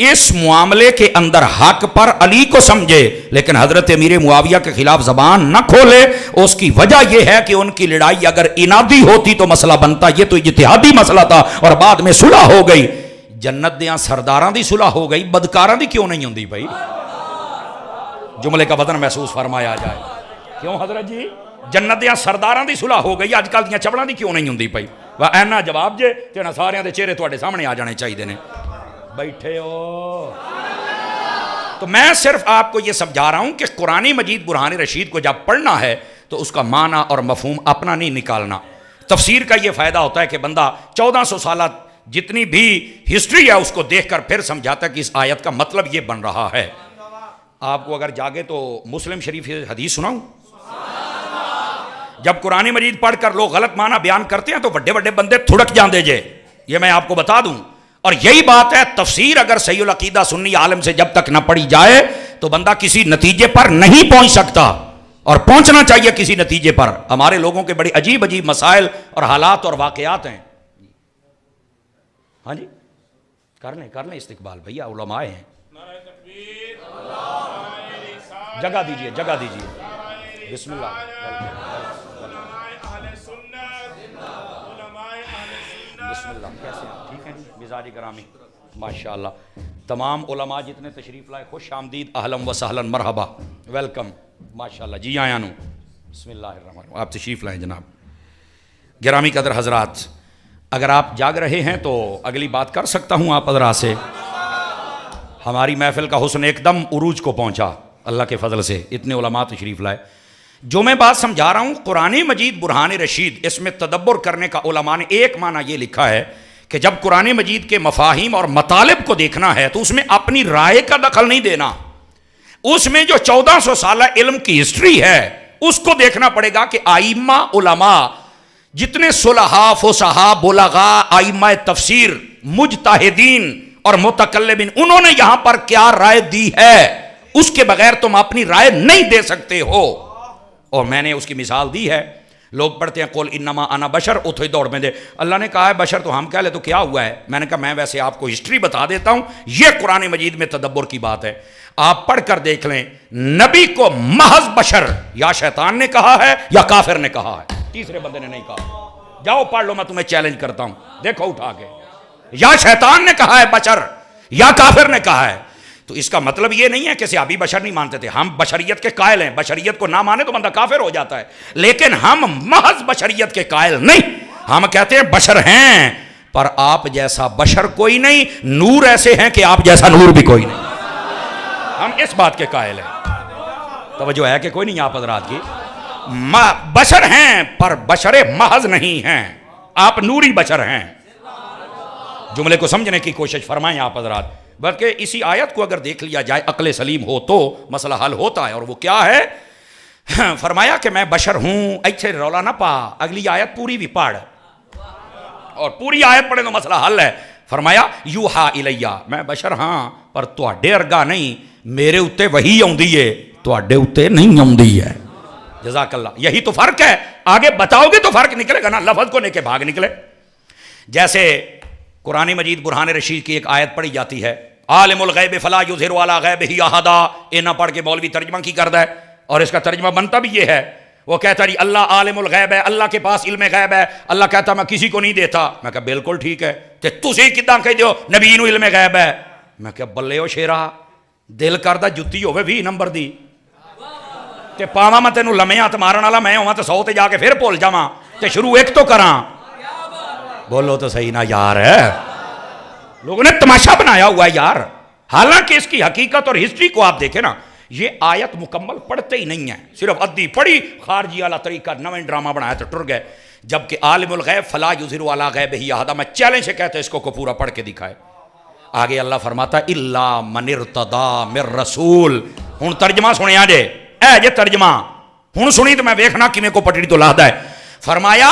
اس معاملے کے اندر حق پر علی کو سمجھے لیکن حضرت امیر معاویہ کے خلاف زبان نہ کھولے. اس کی وجہ یہ ہے کہ ان کی لڑائی اگر انادی ہوتی تو مسئلہ بنتا. یہ تو اجتہادی مسئلہ تھا اور بعد میں صلح ہو گئی. جنت دیاں سرداراں دی صلح ہو گئی، بدکاراں دی کیوں نہیں ہوندی بھائی؟ جملے کا وزن محسوس فرمایا جائے. کیوں حضرت جی؟ جنت دیاں سرداراں دی صلح ہو گئی، اج کل دیاں چپڑاں دی کیوں نہیں ہوندی پئی؟ وا اینا جواب جے تینا ساریاں دے چہرے تواڈے سامنے آ جانے چاہیے نے. بیٹھے ہو تو میں صرف آپ کو یہ سمجھا رہا ہوں کہ قرآن مجید برہان رشید کو جب پڑھنا ہے تو اس کا معنی اور مفہوم اپنا نہیں نکالنا. تفسیر کا یہ فائدہ ہوتا ہے کہ بندہ 1400 سالہ جتنی بھی ہسٹری ہے اس کو دیکھ کر پھر سمجھاتا ہے کہ اس آیت کا مطلب یہ بن رہا ہے. آپ کو اگر جاگے تو مسلم شریف حدیث سناؤں؟ جب قرآن مجید پڑھ کر لوگ غلط معنی بیان کرتے ہیں تو بڑے بڑے بندے تھڑک جاندے جے، یہ میں آپ کو بتا دوں. اور یہی بات ہے، تفسیر اگر صحیح العقیدہ سنی عالم سے جب تک نہ پڑھی جائے تو بندہ کسی نتیجے پر نہیں پہنچ سکتا، اور پہنچنا چاہیے کسی نتیجے پر. ہمارے لوگوں کے بڑے عجیب عجیب مسائل اور حالات اور واقعات ہیں. ہاں جی کر لیں استقبال، بھیا علماء ہیں. جگہ دیجئے بسم اللہ. بسم اللہ. کیسے ہیں؟ ٹھیک ہیں مزاج گرامی؟ ماشاءاللہ. تمام علماء جتنے تشریف لائے خوش آمدید، اہلا و سہلا، مرحبا، ویلکم. ماشاءاللہ جی آیا نو. بسم اللہ الرحمن الرحیم. آپ تشریف لائیں جناب. گرامی قدر حضرات، اگر آپ جاگ رہے ہیں تو اگلی بات کر سکتا ہوں آپ حضرات سے. ہماری محفل کا حسن ایک دم عروج کو پہنچا اللہ کے فضل سے، اتنے علماء تشریف لائے. جو میں بات سمجھا رہا ہوں قرآن مجید برہان رشید، اس میں تدبر کرنے کا علماء نے ایک معنی یہ لکھا ہے کہ جب قرآن مجید کے مفاہیم اور مطالب کو دیکھنا ہے تو اس میں اپنی رائے کا دخل نہیں دینا. اس میں جو 1400 سالہ علم کی ہسٹری ہے اس کو دیکھنا پڑے گا کہ آئمہ علماء جتنے صلحاء، فصحاء، بلغاء، آئمہ تفسیر، مجتہدین اور متکلمین، انہوں نے یہاں پر کیا رائے دی ہے، اس کے بغیر تم اپنی رائے نہیں دے سکتے ہو. اور میں نے اس کی مثال دی ہے. لوگ پڑھتے ہیں قل انما انا بشر، اتھوئی دوڑ میں دے. اللہ نے کہا ہے بشر تو ہم کہہ لے تو کیا ہوا ہے؟ میں نے کہا میں ویسے آپ کو ہسٹری بتا دیتا ہوں، یہ قرآن مجید میں تدبر کی بات ہے. آپ پڑھ کر دیکھ لیں، نبی کو محض بشر یا شیطان نے کہا ہے یا کافر نے کہا ہے، تیسرے بندے نے نہیں کہا. جاؤ پڑھ لو، میں تمہیں چیلنج کرتا ہوں، دیکھو اٹھا کے. یا شیطان نے کہا ہے بشر یا کافر نے کہا ہے. تو اس کا مطلب یہ نہیں ہے کہ صحابی بشر نہیں مانتے تھے. ہم بشریت کے قائل ہیں، بشریت کو نہ مانے تو بندہ کافر ہو جاتا ہے. لیکن ہم محض بشریت کے قائل نہیں. ہم کہتے ہیں بشر ہیں پر آپ جیسا بشر کوئی نہیں، نور ایسے ہیں کہ آپ جیسا نور بھی کوئی نہیں. ہم اس بات کے قائل ہیں. توجہ ہے کہ کوئی نہیں آپ حضرات کی؟ بشر ہیں پر بشر محض نہیں ہیں. آپ نوری بشر ہیں. جملے کو سمجھنے کی کوشش فرمائیں آپ حضرات. بلکہ اسی آیت کو اگر دیکھ لیا جائے عقل سلیم ہو تو مسئلہ حل ہوتا ہے. اور وہ کیا ہے؟ فرمایا کہ میں بشر ہوں. ایسے رولا نہ پا, اگلی آیت پوری بھی پڑھ, اور پوری آیت پڑھے تو مسئلہ حل ہے. فرمایا یوحا الیہ, میں بشر ہاں پر تواڈے ارگا نہیں, میرے اتے وہی آندی ہے, تواڈے اتے نہیں آندی ہے. جزاک اللہ. یہی تو فرق ہے. آگے بتاؤ گے تو فرق نکلے گا نا, لفظ کو لے کے بھاگ نکلے. جیسے قرآن مجید برہان رشید کی ایک آیت پڑھی جاتی ہے, عالم الغیب فلا یظہر علی غیبہ احدا. یہ نہ پڑھ کے مولوی ترجمہ کی کرتا ہے, اور اس کا ترجمہ بنتا بھی یہ ہے. وہ کہتا ہے اللہ عالم الغیب ہے, اللہ کے پاس علم غیب ہے. اللہ کہتا میں کسی کو نہیں دیتا. میں کہا بالکل ٹھیک ہے, تے تسی کداں کہہ دیو نبی نو علم غیب ہے. میں کہا بلے او شیرا, دل کردا جُتی ہوے 20 نمبر دی تے پاواں میں تینوں لمیاں تے مارن والا میں ہوواں تے 100 تے جا کے پھر بھول جاواں تے شروع ایک تو کراں. بولو تو صحیح نا یار. ہے لوگوں نے تماشا بنایا ہوا ہے یار. حالانکہ اس کی حقیقت اور ہسٹری کو آپ دیکھیں نا, یہ آیت مکمل پڑھتے ہی نہیں ہیں, صرف ادھی پڑھی, خارجی والا طریقہ نویں ڈرامہ بنایا تو ٹر گئے. جبکہ عالم الغیب فلا یظہر علی غیبہ احدا, میں چیلنج سے کہتا اس کو پورا پڑھ کے دکھائے. آگے اللہ فرماتا الا من ارتضی من رسول. ہن ترجمہ سنیا جے, اے جے ترجمہ ہن سنی تو میں ویکھنا کیویں کو پٹڑی تو لاہدا ہے. فرمایا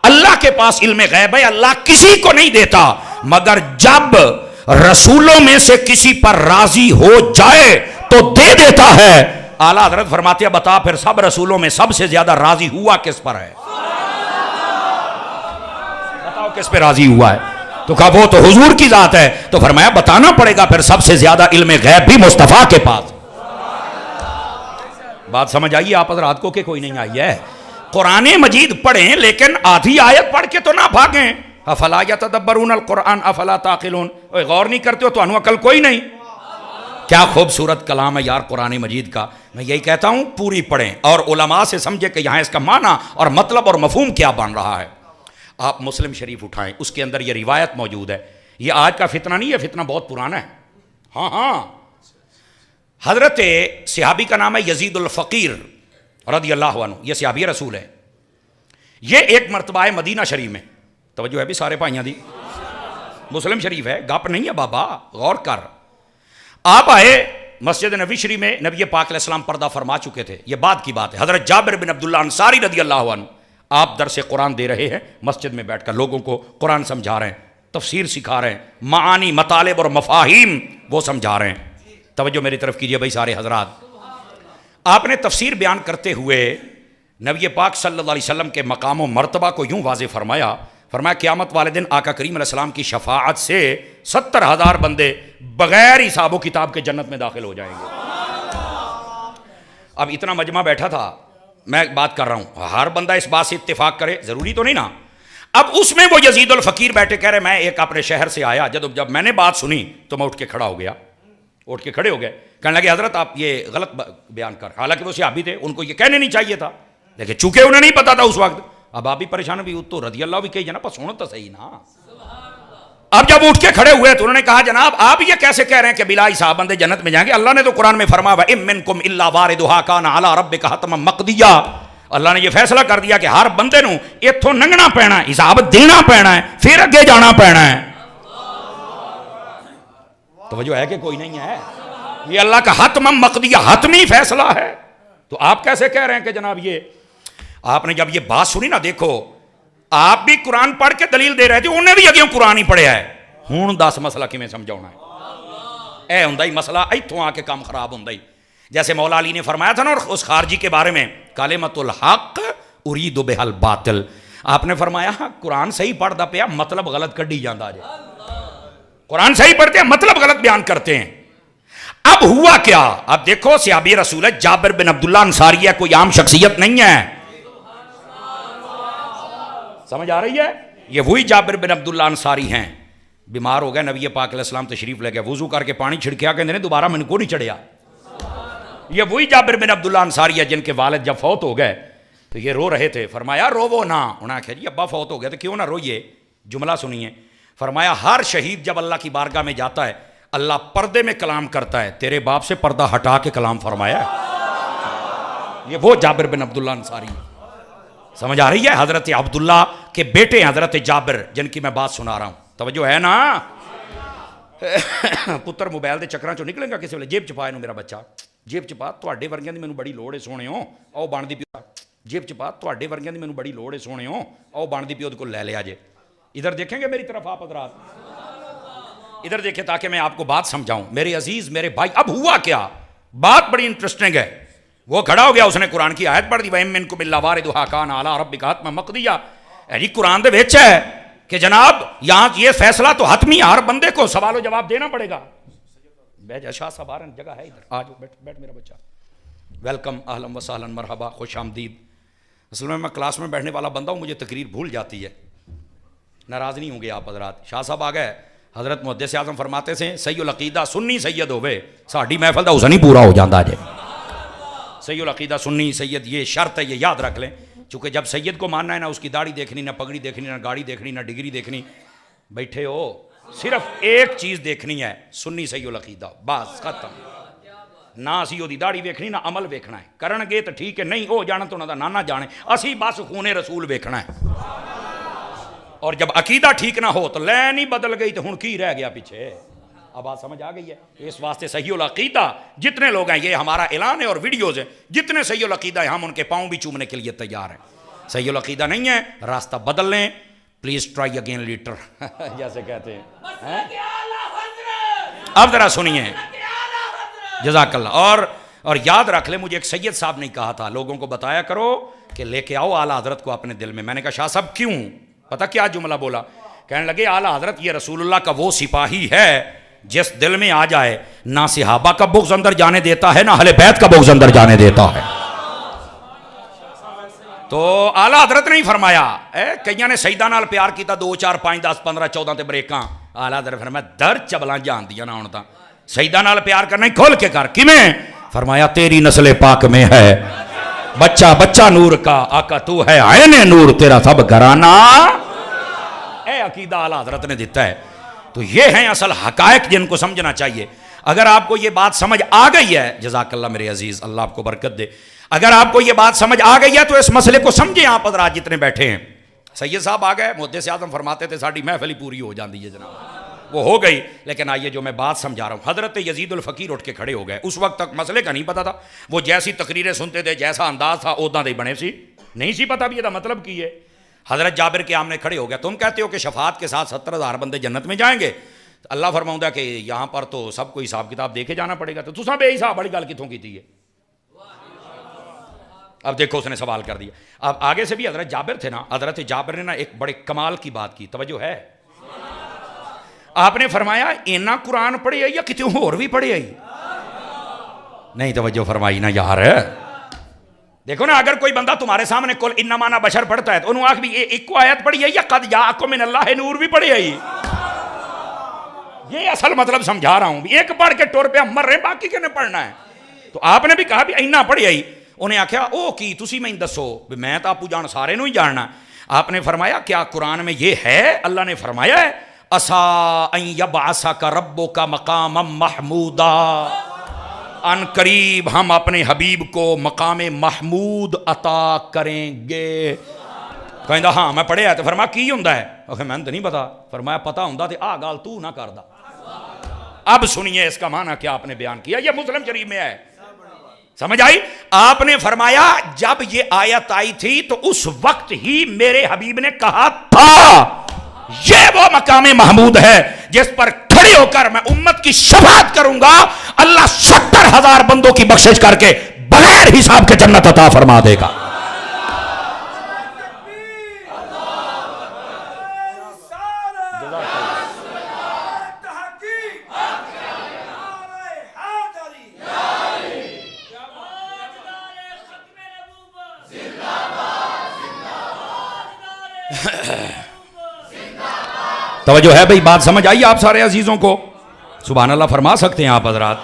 اللہ کے پاس علم غیب ہے, اللہ کسی کو نہیں دیتا, مگر جب رسولوں میں سے کسی پر راضی ہو جائے تو دے دیتا ہے. اعلیٰ حضرت فرماتے ہیں بتا پھر سب رسولوں میں سب سے زیادہ راضی ہوا کس پر ہے؟ بتاؤ کس پہ راضی ہوا ہے؟ تو کہا وہ تو حضور کی ذات ہے. تو فرمایا بتانا پڑے گا پھر سب سے زیادہ علم غیب بھی مصطفیٰ کے پاس. بات سمجھ آئیے آپ حضرات کو کہ کوئی نہیں آئی ہے؟ قرآن مجید پڑھیں لیکن آدھی آیت پڑھ کے تو نہ بھاگیں. افلا یتدبرون القرآن افلا تعقلون. غور نہیں کرتے ہو تو انو عقل کوئی نہیں. کیا خوبصورت کلام ہے یار قرآن مجید کا. میں یہی کہتا ہوں پوری پڑھیں اور علماء سے سمجھے کہ یہاں اس کا معنی اور مطلب اور مفہوم کیا بن رہا ہے. آپ مسلم شریف اٹھائیں, اس کے اندر یہ روایت موجود ہے. یہ آج کا فتنہ نہیں ہے, فتنہ بہت پرانا ہے. ہاں حضرت صحابی کا نام ہے یزید الفقیر رضی اللہ عنہ, یہ صحابی رسول ہے. یہ ایک مرتبہ ہے مدینہ شریف میں, توجہ ہے بھی سارے بھائیاں دی, مسلم شریف ہے, گپ نہیں ہے بابا, غور کر. آپ آئے مسجد نبی شریف میں, نبی پاک علیہ السلام پردہ فرما چکے تھے, یہ بعد کی بات ہے. حضرت جابر بن عبداللہ انصاری رضی اللہ عنہ آپ درس قرآن دے رہے ہیں, مسجد میں بیٹھ کر لوگوں کو قرآن سمجھا رہے ہیں, تفسیر سکھا رہے ہیں, معانی مطالب اور مفاہیم وہ سمجھا رہے ہیں. توجہ میری طرف کیجئے بھائی سارے حضرات. آپ نے تفسیر بیان کرتے ہوئے نبی پاک صلی اللہ علیہ وسلم کے مقام و مرتبہ کو یوں واضح فرمایا قیامت والے دن آقا کریم علیہ السلام کی شفاعت سے 70,000 بندے بغیر حساب و کتاب کے جنت میں داخل ہو جائیں گے. اب اتنا مجمع بیٹھا تھا, میں بات کر رہا ہوں, ہر بندہ اس بات سے اتفاق کرے ضروری تو نہیں نا. اب اس میں وہ یزید الفقیر بیٹھے کہہ رہے میں ایک اپنے شہر سے آیا, جب میں نے بات سنی تو میں اٹھ کے کھڑا ہو گیا. اٹھ کے کھڑے ہو گئے, کہنے لگے حضرت آپ یہ غلط بیان کر. حالانکہ وہ صحابی تھے, ان کو یہ کہنے نہیں چاہیے تھا, لیکن چونکہ انہیں نہیں پتا تھا اس وقت. اب آپ بھی پریشان بھی تو رضی اللہ بھی کہی جناب سنو تو صحیح نا. اب جب اٹھ کے کھڑے ہوئے تو انہوں نے کہا جناب آپ یہ کیسے کہہ رہے ہیں کہ بلا حساب بندے جنت میں جائیں گے؟ اللہ نے تو قرآن میں فرمایا وَإِن مِّنكُمْ إِلَّا وَارِدُهَا كَانَ عَلَىٰ رَبِّكَ حَتْمًا مَّقْضِيًّا. اللہ نے یہ فیصلہ کر دیا کہ ہر بندے نو اتھوں لنگنا پینا ہے, حساب دینا پینا ہے, پھر اگے جانا پینا ہے. توجہ ہے کہ کوئی نہیں ہے؟ یہ اللہ کا حتمًا مقضیہ, حتمی فیصلہ ہے. تو آپ کیسے کہہ رہے ہیں کہ جناب یہ؟ آپ نے جب یہ بات سنی نا, دیکھو آپ بھی قرآن پڑھ کے دلیل دے رہے تھے, انہیں بھی اگے قرآن ہی پڑھیا ہے. ہوں 10 مسئلہ کیویں سمجھاؤنا ہے؟ اے ہوندا ہی مسئلہ ایتھوں آ کے کام خراب ہوندا ہی. جیسے مولا علی نے فرمایا تھا نا اس خارجی کے بارے میں, کلمۃ الحق ارید بہ الباطل. آپ نے فرمایا قرآن صحیح پڑھدا پیا, مطلب غلط کڈی جاندا جے. قرآن صحیح پڑھتے ہیں, مطلب غلط بیان کرتے ہیں. اب ہوا کیا؟ اب دیکھو صحابی رسول ہے جابر بن عبداللہ انصاری ہے, کوئی عام شخصیت نہیں ہے. سمجھ آ رہی ہے؟ یہ وہی جابر بن عبداللہ انصاری ہیں. بیمار ہو گئے, نبی پاک علیہ السلام تشریف لے گئے, وضو کر کے پانی چھڑکیا, کہتے ہیں دوبارہ من کو نہیں چڑھیا. یہ وہی جابر بن عبداللہ انصاری ہے جن کے والد جب فوت ہو گئے تو یہ رو رہے تھے. فرمایا روو نہ. انہوں نے کہا جی ابا فوت ہو گئے تو کیوں نہ روئیے, جملہ سنیے. فرمایا ہر شہید جب اللہ کی بارگاہ میں جاتا ہے اللہ پردے میں کلام کرتا ہے, تیرے باپ سے پردہ ہٹا کے کلام فرمایا ہے. یہ وہ جابر بن عبداللہ انصاری. سمجھ آ رہی ہے؟ حضرت عبداللہ کہ بیٹے حضرت جابر جن کی میں بات سنا رہا ہوں، توجہ ہے نا؟ پتر موبائل دے چکراں چوں نکلے گا کسی ویلے، جیب چپا اینو میرا بچہ، جیب چپا تواڈے ورگیاں دی مینوں بڑی لوڑ ہے سونےو، آؤ بندی پیو، جیب چپا تواڈے ورگیاں دی مینوں بڑی لوڑ ہے سونےو، آؤ بندی پیو دے کول لے لیا جے۔ ادھر دیکھیں گے میری طرف آپ حضرات، ادھر دیکھیں تاکہ میں آپ کو بات سمجھاؤں میرے عزیز میرے بھائی۔ اب ہوا کیا، بات بڑی انٹرسٹنگ ہے۔ وہ کھڑا ہو گیا، اس نے قرآن کی آیت پڑھ دی، وَإِن مِّنكُمْ إِلَّا وَارِدُهَا كَانَ عَلَىٰ رَبِّكَ حَتْمًا مَقْضِيًّا۔ جی قرآن دے وچ ہے کہ جناب یہاں یہ فیصلہ تو حتمی، ہر بندے کو سوال و جواب دینا پڑے گا۔ بیٹھ جا شاہ صاحب، جگہ ہے ادھر، آ جاؤ، بیٹھ میرا بچہ، ویلکم، اہلا وسہلا، مرحبا، خوش آمدید۔ اصل میں کلاس میں بیٹھنے والا بندہ ہوں، مجھے تقریر بھول جاتی ہے، ناراض نہیں ہوں گے آپ حضرات۔ شاہ صاحب آ گئے، حضرت محدث اعظم فرماتے تھے سید العقیدہ سنی سید ہوئے ساڈی محفل دا حسن ہی پورا ہو جاتا ہے۔ سید العقیدہ سنی سید، یہ شرط ہے، یہ یاد رکھ لیں، چونکہ جب سید کو ماننا ہے نہ اس کی داڑھی دیکھنی، نہ پگڑی دیکھنی، نہ گاڑی دیکھنی، نہ ڈگری دیکھنی، بیٹھے ہو صرف ایک چیز دیکھنی ہے، سنی سید العقیدہ، بس ختم۔ نہ اسی وہ داڑھی ویکھنی نہ عمل ویکھنا ہے، کرن گے تو ٹھیک ہے، نہیں وہ جانا تو انہاں دا نانا جانے، اسی بس خون رسول ویکھنا ہے۔ اور جب عقیدہ ٹھیک نہ ہو تو لین ہی بدل گئی، تو ہن کی رہ گیا پیچھے؟ اب بات سمجھ آ گئی ہے؟ اس واسطے صحیح العقیدہ جتنے لوگ ہیں، یہ ہمارا اعلان ہے اور ویڈیوز ہیں، جتنے صحیح العقیدہ ہیں ہم ان کے پاؤں بھی چومنے کے لیے تیار ہیں۔ صحیح العقیدہ نہیں ہے، راستہ بدل لیں، پلیز ٹرائی اگین لیٹر جیسے کہتے ہیں۔ اب ذرا سنیے، جزاک اللہ۔ اور یاد رکھ لیں، مجھے ایک سید صاحب نے کہا تھا لوگوں کو بتایا کرو کہ لے کے آؤ اعلیٰ حضرت کو اپنے دل میں۔ میں نے کہا شاہ صاحب کیوں؟ پتہ کیا جملہ بولا؟ کہنے لگے اعلیٰ حضرت یہ رسول اللہ کا وہ سپاہی ہے جس دل میں آ جائے نہ صحابہ کا بغض اندر جانے دیتا ہے، نہ اہل بیت کا بغض اندر جانے دیتا ہے۔ تو اعلیٰ حضرت نے ہی فرمایا، کئیاں نے سیدہ نال پیار کیتا 2 4 5 10 15 14 تے بریکاں، اعلیٰ حضرت فرمایا در چبلاں جان دیاں نہ ہن تاں سیدہ نال پیار کرنا ہی کھول کے کر۔ کیویں؟ فرمایا تیری نسل پاک میں ہے بچہ بچہ نور کا، آقا تو ہے عین نور، تیرا سب گھرانہ۔ اے عقیدہ اعلیٰ حضرت نے دیتا ہے۔ تو یہ ہیں اصل حقائق جن کو سمجھنا چاہیے۔ اگر آپ کو یہ بات سمجھ آ گئی ہے، جزاک اللہ میرے عزیز، اللہ آپ کو برکت دے، اگر آپ کو یہ بات سمجھ آ گئی ہے تو اس مسئلے کو سمجھیں آپ حضرات جتنے بیٹھے ہیں۔ سید صاحب آ گئے، محدث اعظم فرماتے تھے ساڈی محفل ہی پوری ہو جاندی ہے جناب، وہ ہو گئی۔ لیکن آئیے جو میں بات سمجھا رہا ہوں، حضرت یزید الفقیر اٹھ کے کھڑے ہو گئے۔ اس وقت تک مسئلے کا نہیں پتا تھا، وہ جیسی تقریریں سنتے تھے، جیسا انداز تھا اوداں دے بنے سی، نہیں سی پتا بھی یہ مطلب کی ہے۔ حضرت جابر کے آمنے کھڑے ہو گیا، تم کہتے ہو کہ شفاعت کے ساتھ 70,000 بندے جنت میں جائیں گے، اللہ فرماؤں کہ یہاں پر تو سب کو حساب کتاب دیکھے جانا پڑے گا، تو تساں بے حساب بڑی گل کتوں کی ہے؟ اب دیکھو اس نے سوال کر دیا۔ اب آگے سے بھی حضرت جابر تھے نا، حضرت جابر نے نا ایک بڑے کمال کی بات کی، توجہ ہے؟ آپ نے فرمایا اینا قرآن پڑھے یا کتوں اور بھی پڑھے؟ نہیں توجہ فرمائی نا یار۔ دیکھو نا، اگر کوئی بندہ تمہارے سامنے کل انما انا بشر پڑھتا ہے تو انہوں آنکھ بھی ایک کو آیت پڑھی ہے یا قد جاءکم من اللہ نور بھی پڑھی ہے؟ یہ اصل مطلب سمجھا رہا ہوں، ایک پڑھ کے ٹور پہ ہم مر رہے ہیں، باقی کنے پڑھنا ہے؟ تو آپ نے بھی کہا بھی اینا پڑھی ہے، انہیں آکھیا او کی تسی میں دسو، میں تو آپو جان سارے نو ہی جاننا۔ آپ نے فرمایا کیا قرآن میں یہ ہے؟ اللہ نے فرمایا ہے اسا ان یبعثک ربک مقاما محمودا، ان قریب ہم اپنے حبیب کو مقام محمود عطا کریں گے۔ کہندا ہاں میں پڑھیا، تو فرمایا کی ہوندا ہے؟ اوکے میں تو نہیں پتا۔ فرمایا پتہ ہوندا تے آ گال تو نہ کردا۔ اب سنیے اس کا معنی کیا آپ نے بیان کیا، یہ مسلم شریف میں ہے، سمجھ آئی؟ آپ نے فرمایا جب یہ آیت آئی تھی تو اس وقت ہی میرے حبیب نے کہا تھا یہ وہ مقام محمود ہے جس پر کھڑے ہو کر میں امت کی شفاعت کروں گا، اللہ 70,000 بندوں کی بخشش کر کے بغیر حساب کے جنت عطا فرما دے گا۔ توجہ ہے بھئی، بات سمجھ آئی آپ سارے عزیزوں کو؟ سبحان اللہ فرما سکتے ہیں آپ حضرات؟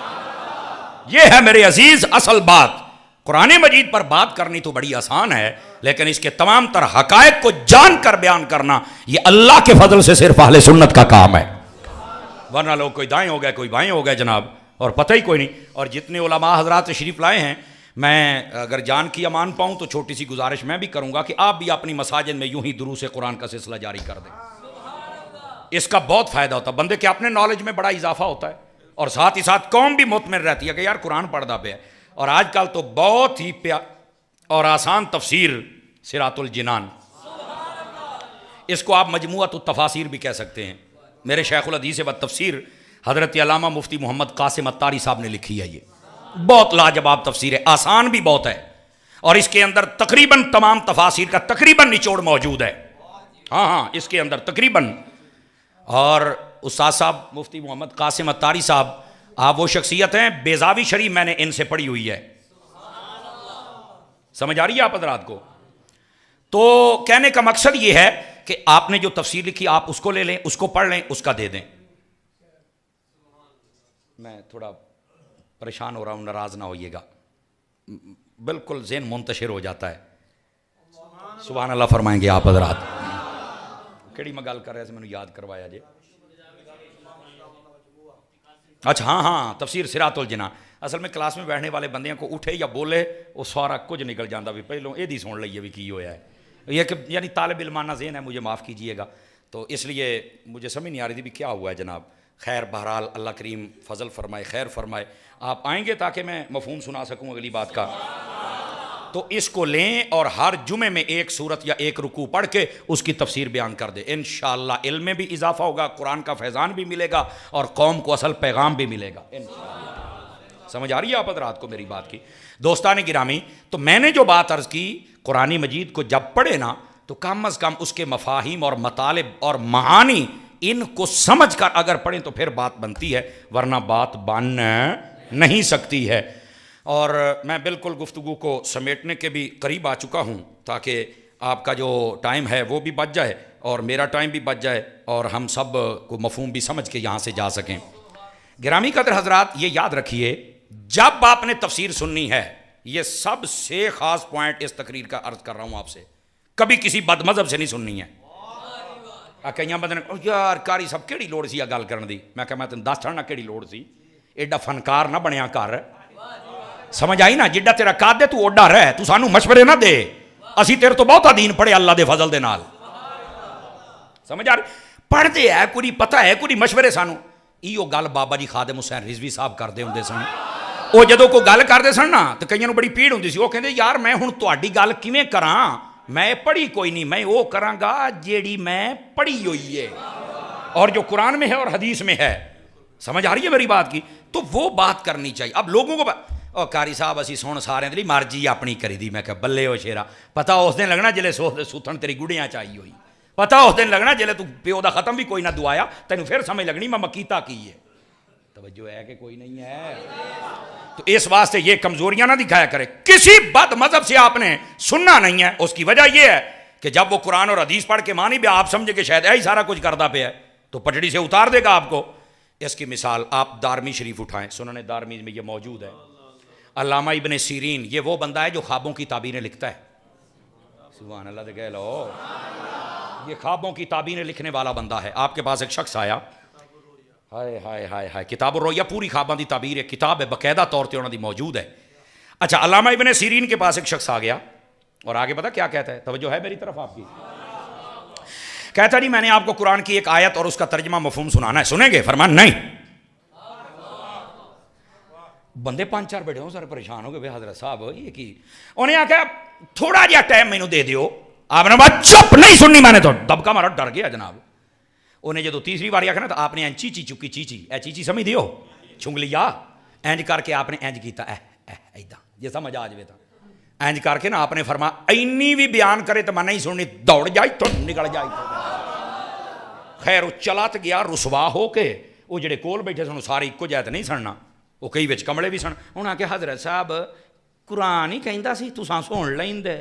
یہ ہے میرے عزیز اصل بات۔ قرآن مجید پر بات کرنی تو بڑی آسان ہے، لیکن اس کے تمام تر حقائق کو جان کر بیان کرنا یہ اللہ کے فضل سے صرف اہل سنت کا کام ہے، ورنہ لوگ کوئی دائیں ہو گئے کوئی بائیں ہو گئے جناب، اور پتہ ہی کوئی نہیں۔ اور جتنے علماء حضرات تشریف لائے ہیں، میں اگر جان کی امان پاؤں تو چھوٹی سی گزارش میں بھی کروں گا کہ آپ بھی اپنی مساجد میں یوں ہی دروس قرآن کا سلسلہ جاری کر دیں. اس کا بہت فائدہ ہوتا ہے، بندے کے اپنے نالج میں بڑا اضافہ ہوتا ہے، اور ساتھ ہی ساتھ قوم بھی مطمئن رہتی ہے کہ یار قرآن پڑھتا پہ ہے. اور آج کل تو بہت ہی اور آسان تفسیر صراط الجنان، اس کو آپ مجموعۃ التفاسیر بھی کہہ سکتے ہیں. میرے شیخ الحدیث و تفسیر حضرت علامہ مفتی محمد قاسم اتاری صاحب نے لکھی ہے. یہ بہت لاجواب تفسیر ہے، آسان بھی بہت ہے، اور اس کے اندر تقریباً تمام تفاسیر کا تقریباً نچوڑ موجود ہے. ہاں اس کے اندر تقریباً. اور استاد صاحب مفتی محمد قاسم اتاری صاحب، آپ وہ شخصیت ہیں، بیضاوی شریف میں نے ان سے پڑھی ہوئی ہے. سمجھ آ رہی ہے آپ حضرات کو؟ تو کہنے کا مقصد یہ ہے کہ آپ نے جو تفسیر لکھی آپ اس کو لے لیں، اس کو پڑھ لیں، اس کا دے دیں. میں تھوڑا پریشان ہو رہا ہوں، ناراض نہ ہوئیے گا، بالکل ذہن منتشر ہو جاتا ہے. سبحان اللہ فرمائیں گے آپ حضرات. کیڑی میں گل کر رہے سے میں نے یاد کروایا جی. اچھا ہاں تفسیر صراط الجنان. اصل میں کلاس میں بیٹھنے والے بندیاں کو اٹھے یا بولے وہ سارا کچھ نکل جاتا بھی پہلوں یہ سن لئیے بھی کی ہویا ہے. یہ کہ یعنی طالب علمانہ ذہن ہے، مجھے معاف کیجئے گا، تو اس لیے مجھے سمجھ نہیں آ رہی تھی بھی کیا ہوا ہے جناب. خیر بہرحال اللہ کریم فضل فرمائے، خیر فرمائے. آپ آئیں گے تاکہ میں مفہوم سنا سکوں اگلی بات کا. تو اس کو لیں اور ہر جمعے میں ایک سورت یا ایک رکوع پڑھ کے اس کی تفسیر بیان کر دیں. انشاءاللہ علم میں بھی اضافہ ہوگا، قرآن کا فیضان بھی ملے گا، اور قوم کو اصل پیغام بھی ملے گا انشاءاللہ. سمجھ آ رہی ہے آپ حضرات کو میری بات کی؟ دوستان گرامی، تو میں نے جو بات عرض کی، قرآن مجید کو جب پڑھے نا تو کم از کم اس کے مفاہیم اور مطالب اور معانی ان کو سمجھ کر اگر پڑھیں تو پھر بات بنتی ہے، ورنہ بات بن نہیں سکتی ہے. اور میں بالکل گفتگو کو سمیٹنے کے بھی قریب آ چکا ہوں تاکہ آپ کا جو ٹائم ہے وہ بھی بچ جائے اور میرا ٹائم بھی بچ جائے اور ہم سب کو مفہوم بھی سمجھ کے یہاں سے جا سکیں. گرامی قدر حضرات، یہ یاد رکھیے جب آپ نے تفسیر سننی ہے، یہ سب سے خاص پوائنٹ اس تقریر کا عرض کر رہا ہوں آپ سے، کبھی کسی بد مذہب سے نہیں سننی ہے. کئی بندے نے یار کاری صاحب کیڑی لوڑ سی گل کرن دی. میں کہ میں تین دس چھڑنا کیڑی لوڑ سی، ایڈا فنکار نہ بنیا کر. سمجھ آئی نا؟ جڈا تیرا قد ہے تو اوڈا رہ، تو سانو مشورے نہ دے، اسی تیرے تو بہت دین پڑھے اللہ دے فضل دے نال. سمجھ آ رہی؟ پڑھ دے ہے کوئی پتہ ہے کوئی مشورے سانو. ایو گل بابا جی خادم حسین رضوی صاحب کرتے ہوندے سن. وہ جدوں کوئی گل کرتے سن نا تو کئیاں نوں بڑی پیڑ ہوندی سی. وہ کہندے یار میں ہن تہاڈی گل کیویں کراں، میں پڑھی کوئی نہیں، میں وہ کراں گا جیڑی میں پڑھی ہوئی ہے اور جو قرآن میں ہے اور حدیث میں ہے. سمجھ آ رہی ہے میری بات کی؟ تو وہ بات کرنی چاہیے. اب لوگوں کو او کاری صاحب اسی سن سارے دی مرضی اپنی کری دی. میں کہ بلے ہو شیرا، پتہ اس دن لگنا جلے ستھن تیری گڑیاں چاہیے ہوئی، پتہ اس دن لگنا جلے تو پیو دا ختم بھی کوئی نہ دعایا، تینوں پھر سمجھ لگنی میں مکیتا کی ہے. توجہ ہے کہ کوئی نہیں ہے؟ تو اس واسطے یہ کمزوریاں نہ دکھایا کرے. کسی بد مذہب سے آپ نے سننا نہیں ہے. اس کی وجہ یہ ہے کہ جب وہ قرآن اور حدیث پڑھ کے مانی بھی آپ سمجھے کہ شاید یہی سارا کچھ کرتا پہ ہے تو پٹڑی سے اتار دے گا آپ کو. اس کی مثال آپ دارمی شریف اٹھائیں، سنن دارمی میں یہ موجود ہے. علامہ ابن سیرین یہ وہ بندہ ہے جو خوابوں کی تعبیریں لکھتا ہے. سبحان اللہ دے کہہ لو، یہ خوابوں کی تعبیریں لکھنے والا بندہ ہے. آپ کے پاس ایک شخص آیا، ہائے ہائے ہائے ہائے، کتاب الرؤیا پوری خوابوں کی تعبیر ہے، کتاب ہے باقاعدہ طور پہ انہوں دی موجود ہے. اچھا علامہ ابن سیرین کے پاس ایک شخص آ گیا اور آگے پتہ کیا کہتا ہے؟ توجہ ہے میری طرف آپ کی؟ کہتا نہیں میں نے آپ کو قرآن کی ایک آیت اور اس کا ترجمہ مفہوم سنانا ہے، سنیں گے؟ فرمان نہیں. بندے 5-4 بیٹھے ہوں سارے پریشان ہو گئے، حضرت صاحب یہ کی؟ انہیں آکھا تھوڑا جہا ٹائم مینوں دے دیو. آپ نے بات چپ نہیں سننی، میں نے تو دبکا مارا، ڈر گیا جناب. انہیں جدو تیسری بار آخر نا تو آپ نے چیچی چکی، چیچی اے چیچی سمجھ دیو چنگلیا اینج کر کے آپ نے اینج کیتا ایدا جی سمجھ آ جائے تو اینج کر کے نا آپ نے فرما اینی بھی بیان کرے تو میں نہیں سننی، دوڑ جائی تو نکل جائی. خیر وہ چلا تو گیا رسوا ہو کے. وہ جڑے کول بیٹھے سن سارے ایک جائے تو نہیں سننا، وہ کئی وچ کمڑے بھی سن. انہاں کہ حضرت صاحب قرآن ہی کہندا سی تساں سن لیندے.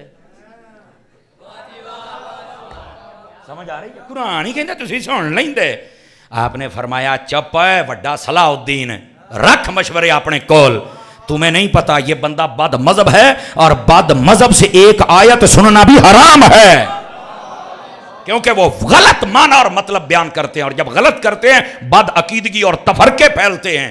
سمجھ آ رہی ہے؟ قرآن ہی کہندا تسی سن لیندے. آپ نے فرمایا چپ ہے وڈا صلاح الدین، رکھ مشورے اپنے کول. تمہیں نہیں پتا یہ بندہ بد مذہب ہے اور بد مذہب سے ایک آیت سننا بھی حرام ہے، کیونکہ وہ غلط معنی اور مطلب بیان کرتے ہیں، اور جب غلط کرتے ہیں بد عقیدگی اور تفرقے پھیلتے ہیں.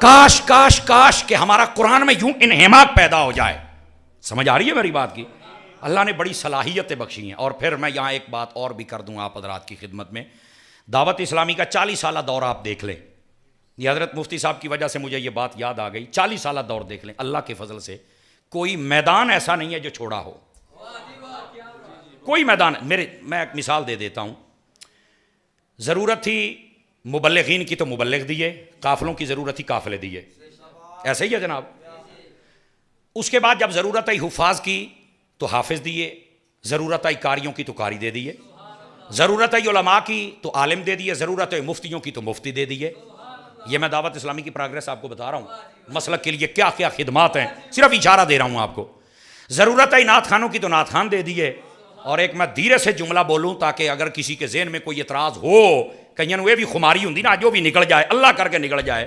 کاش کاش کاش کہ ہمارا قرآن میں یوں انہماک پیدا ہو جائے. سمجھ آ رہی ہے میری بات کی؟ اللہ نے بڑی صلاحیتیں بخشی ہیں. اور پھر میں یہاں ایک بات اور بھی کر دوں آپ حضرات کی خدمت میں. دعوت اسلامی کا 40 سالہ دور آپ دیکھ لیں. یہ حضرت مفتی صاحب کی وجہ سے مجھے یہ بات یاد آ گئی. 40 سالہ دور دیکھ لیں, اللہ کے فضل سے کوئی میدان ایسا نہیں ہے جو چھوڑا ہو. کوئی میدان. میں ایک مثال دے دیتا ہوں. ضرورت تھی مبلغین کی تو مبلغ دیے, قافلوں کی ضرورت تھی قافلے دیے. ایسے ہی ہے جناب. اس کے بعد جب ضرورت آئی حفاظ کی تو حافظ دیے, ضرورت آئی قاریوں کی تو قاری دے دیے, ضرورت آئی علماء کی تو عالم دے دیے, ضرورت آئی مفتیوں کی تو مفتی دے دیے. یہ میں دعوت اسلامی کی پروگریس آپ کو بتا رہا ہوں. مسلک کے لیے کیا کیا خدمات ہیں, صرف اشارہ دے رہا ہوں آپ کو. ضرورت آئی نعت خانوں کی تو نعت خان دے دیے. اور ایک میں دھیرے سے جملہ بولوں تاکہ اگر کسی کے ذہن میں کوئی اعتراض ہو, کہیں وہ بھی خماری ہوں نا, جو بھی نکل جائے اللہ کر کے نکل جائے.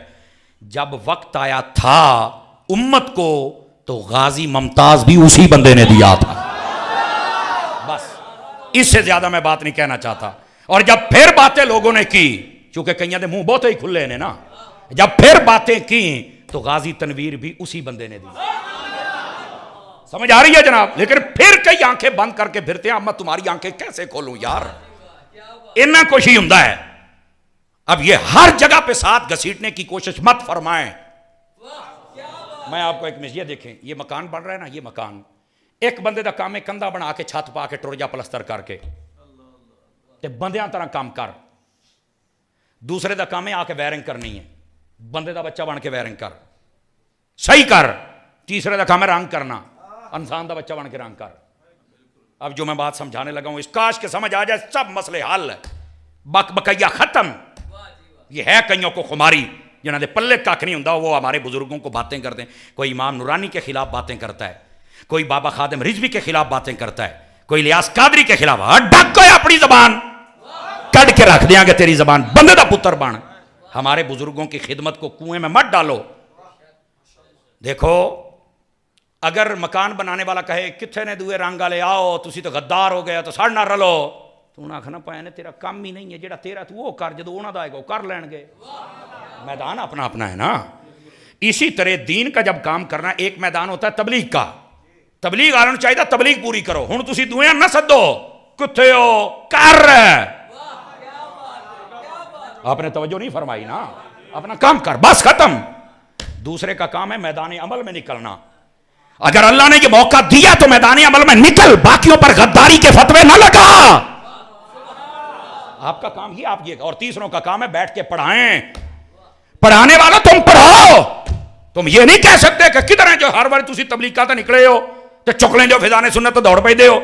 جب وقت آیا تھا امت کو تو غازی ممتاز بھی اسی بندے نے دیا تھا. بس اس سے زیادہ میں بات نہیں کہنا چاہتا. اور جب پھر باتیں لوگوں نے کی, چونکہ کئیاں دے منہ بہت ہی کھلے نے نا, جب پھر باتیں کی تو غازی تنویر بھی اسی بندے نے دی. سمجھ آ رہی ہے جناب؟ لیکن پھر کئی آنکھیں بند کر کے پھرتے ہیں, اب میں تمہاری آنکھیں کیسے کھولوں یار, اتنا کچھ ہی ہوندا ہے. اب یہ ہر جگہ پہ ساتھ گھسیٹنے کی کوشش مت فرمائیں. میں آپ کو ایک یہ دیکھیں, یہ مکان بن رہا ہے نا, یہ مکان ایک بندے دا کام ہے کندھا بنا کے چھت پا کے ٹر جا پلستر کر کے تے بندیاں طرح کام کر. دوسرے دا کام ہے آ کے وائرنگ کرنی ہے, بندے دا بچہ بن کے وائرنگ کر, صحیح کر. تیسرے دا کام ہے رنگ کرنا, انسان دا بچہ بن کے رنگ کر. اب جو میں بات سمجھانے لگا ہوں اس کاش کے سمجھ آ جائے, سب مسئلے حل, بک بکیا ختم. یہ ہے کئیوں کو خماری جنہاں دے پلے کاکھ نہیں ہوندا, وہ ہمارے بزرگوں کو باتیں کرتے ہیں. کوئی امام نورانی کے خلاف باتیں کرتا ہے, کوئی بابا خادم رضوی کے خلاف باتیں کرتا ہے, کوئی الیاس قادری کے خلاف. ڈھک کے اپنی زبان کٹ کے رکھ دیاں گے تیری زبان, بندے دا پتر بن. ہمارے بزرگوں کی خدمت کو کنویں میں مت ڈالو. دیکھو اگر مکان بنانے والا کہے کتنے نے دوئے رنگ والے آؤ, تسی تو غدار ہو گیا تو ساڑھے نہ رلو, تو انہاں آکھنا پایا نے تیرا کام ہی نہیں ہے, جیڑا تیرا تو وہ کر, جدو انہاں دا آئے گا وہ کر لین گے. میدان اپنا اپنا ہے نا. اسی طرح دین کا جب کام کرنا, ایک میدان ہوتا ہے تبلیغ کا. تبلیغ والوں چاہیے تبلیغ پوری کرو. ہن تسی دویاں نہ سدو, کتے ہو کر, آپ نے توجہ نہیں فرمائی نا, اپنا کام کر بس ختم. دوسرے کا کام ہے میدان عمل میں نکلنا. اگر اللہ نے یہ موقع دیا تو میدان عمل میں نکل, باقیوں پر غداری کے فتوے نہ لگا. آپ کا کام یہ, آپ یہ. اور تیسروں کا کام ہے بیٹھ کے پڑھائیں. پڑھانے والا تم پڑھاؤ. تم یہ نہیں کہہ سکتے کہ کدھر ہیں جو ہر بار تسی تبلیغ کا نکلے ہو تے چک لیندے ہو فضان سنت تے دوڑ پیندے ہو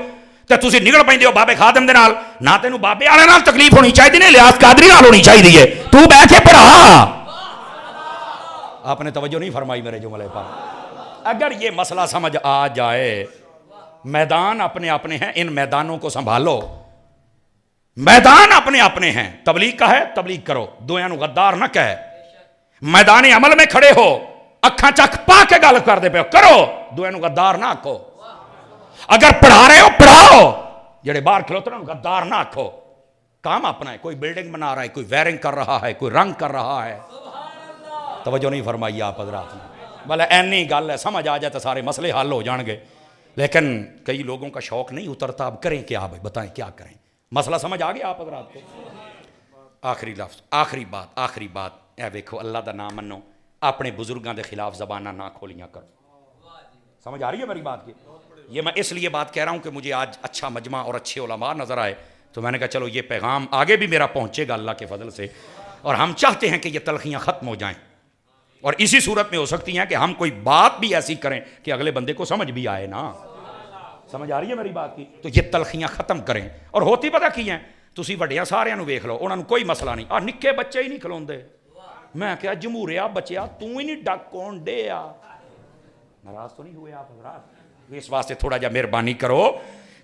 تے تسی نکل پیندے ہو بابے خادم دے نال. نہ تینوں بابے والے نال تکلیف ہونی چاہیے, نے الیاس قادری نال ہونی چاہیے. تو بیٹھ کے پڑھا. آپ نے توجہ نہیں فرمائی میرے جملے پر. اگر یہ مسئلہ سمجھ آ جائے, میدان اپنے اپنے ہیں, ان میدانوں کو سنبھالو. میدان اپنے اپنے ہیں. تبلیغ کا ہے تبلیغ کرو, دویاں نو غدار نہ کہے. میدان عمل میں کھڑے ہو, اکھاں چک پا کے گل کر دے پہ کرو, دویاں نو غدار نہ آکھو. اگر پڑھا رہے ہو پڑھاؤ, جڑے باہر کھلوتے ہیں غدار نہ آکھو. کام اپنا ہے. کوئی بلڈنگ بنا رہا ہے, کوئی وائرنگ کر رہا ہے, کوئی رنگ کر رہا ہے. توجہ نہیں فرمائی آپ حضرات نے. بھلے اینی گل ہے, سمجھ آ جائے تو سارے مسئلے حل ہو جان گے. لیکن کئی لوگوں کا شوق نہیں اترتا. اب کریں کیا بھائی, بتائیں کیا کریں. مسئلہ سمجھ آ گیا آپ حضرات کو. آخری لفظ, آخری بات, اے دیکھو اللہ دا نام منو, اپنے بزرگاں دے خلاف زبانہ نہ کھولیاں کرو. سمجھ آ رہی ہے میری بات کی؟ یہ میں اس لیے بات کہہ رہا ہوں کہ مجھے آج اچھا مجمع اور اچھے علماء نظر آئے, تو میں نے کہا چلو یہ پیغام آگے بھی میرا پہنچے گا اللہ کے فضل سے. اور ہم چاہتے ہیں کہ یہ تلخیاں ختم ہو جائیں, اور اسی صورت میں ہو سکتی ہیں کہ ہم کوئی بات بھی ایسی کریں کہ اگلے بندے کو سمجھ بھی آئے نا. سمجھ آ رہی ہے میری بات کی؟ تو یہ تلخیاں ختم کریں. اور ہوتی پتہ کی ہیں, تسی وڈیاں سارے نو ویکھ لو, انہاں نو کوئی مسئلہ نہیں. آ نکے بچے ہی نہیں کھلوندے. میں کہا جمہوریا بچیا تو ہی نہیں ڈک کون ڈے آ. ناراض تو نہیں ہوئے آپ حضرات؟ اس واسطے تھوڑا جا مہربانی کرو.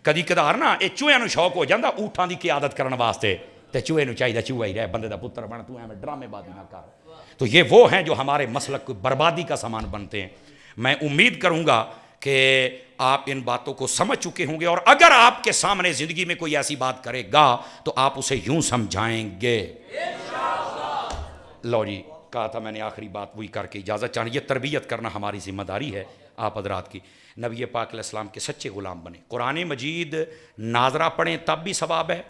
کدی کدار نا یہ چوہے نو شوق ہو جاندہ اونٹاں دی قیادت کرن واسطے, تے چوہے نو چاہیے چوہا ہی رہے, بندے دا پتر بن, تو ایویں ڈرامے بازی نہ کر. تو یہ وہ ہیں جو ہمارے مسلک کو بربادی کا سامان بنتے ہیں. میں امید کروں گا کہ آپ ان باتوں کو سمجھ چکے ہوں گے, اور اگر آپ کے سامنے زندگی میں کوئی ایسی بات کرے گا تو آپ اسے یوں سمجھائیں گے. لو جی کہا تھا میں نے آخری بات وہی کر کے اجازت چاہیے، یہ تربیت کرنا ہماری ذمہ داری ہے آپ حضرات کی۔ نبی پاک علیہ السلام کے سچے غلام بنے، قرآن مجید ناظرہ پڑھیں تب بھی ثواب ہے،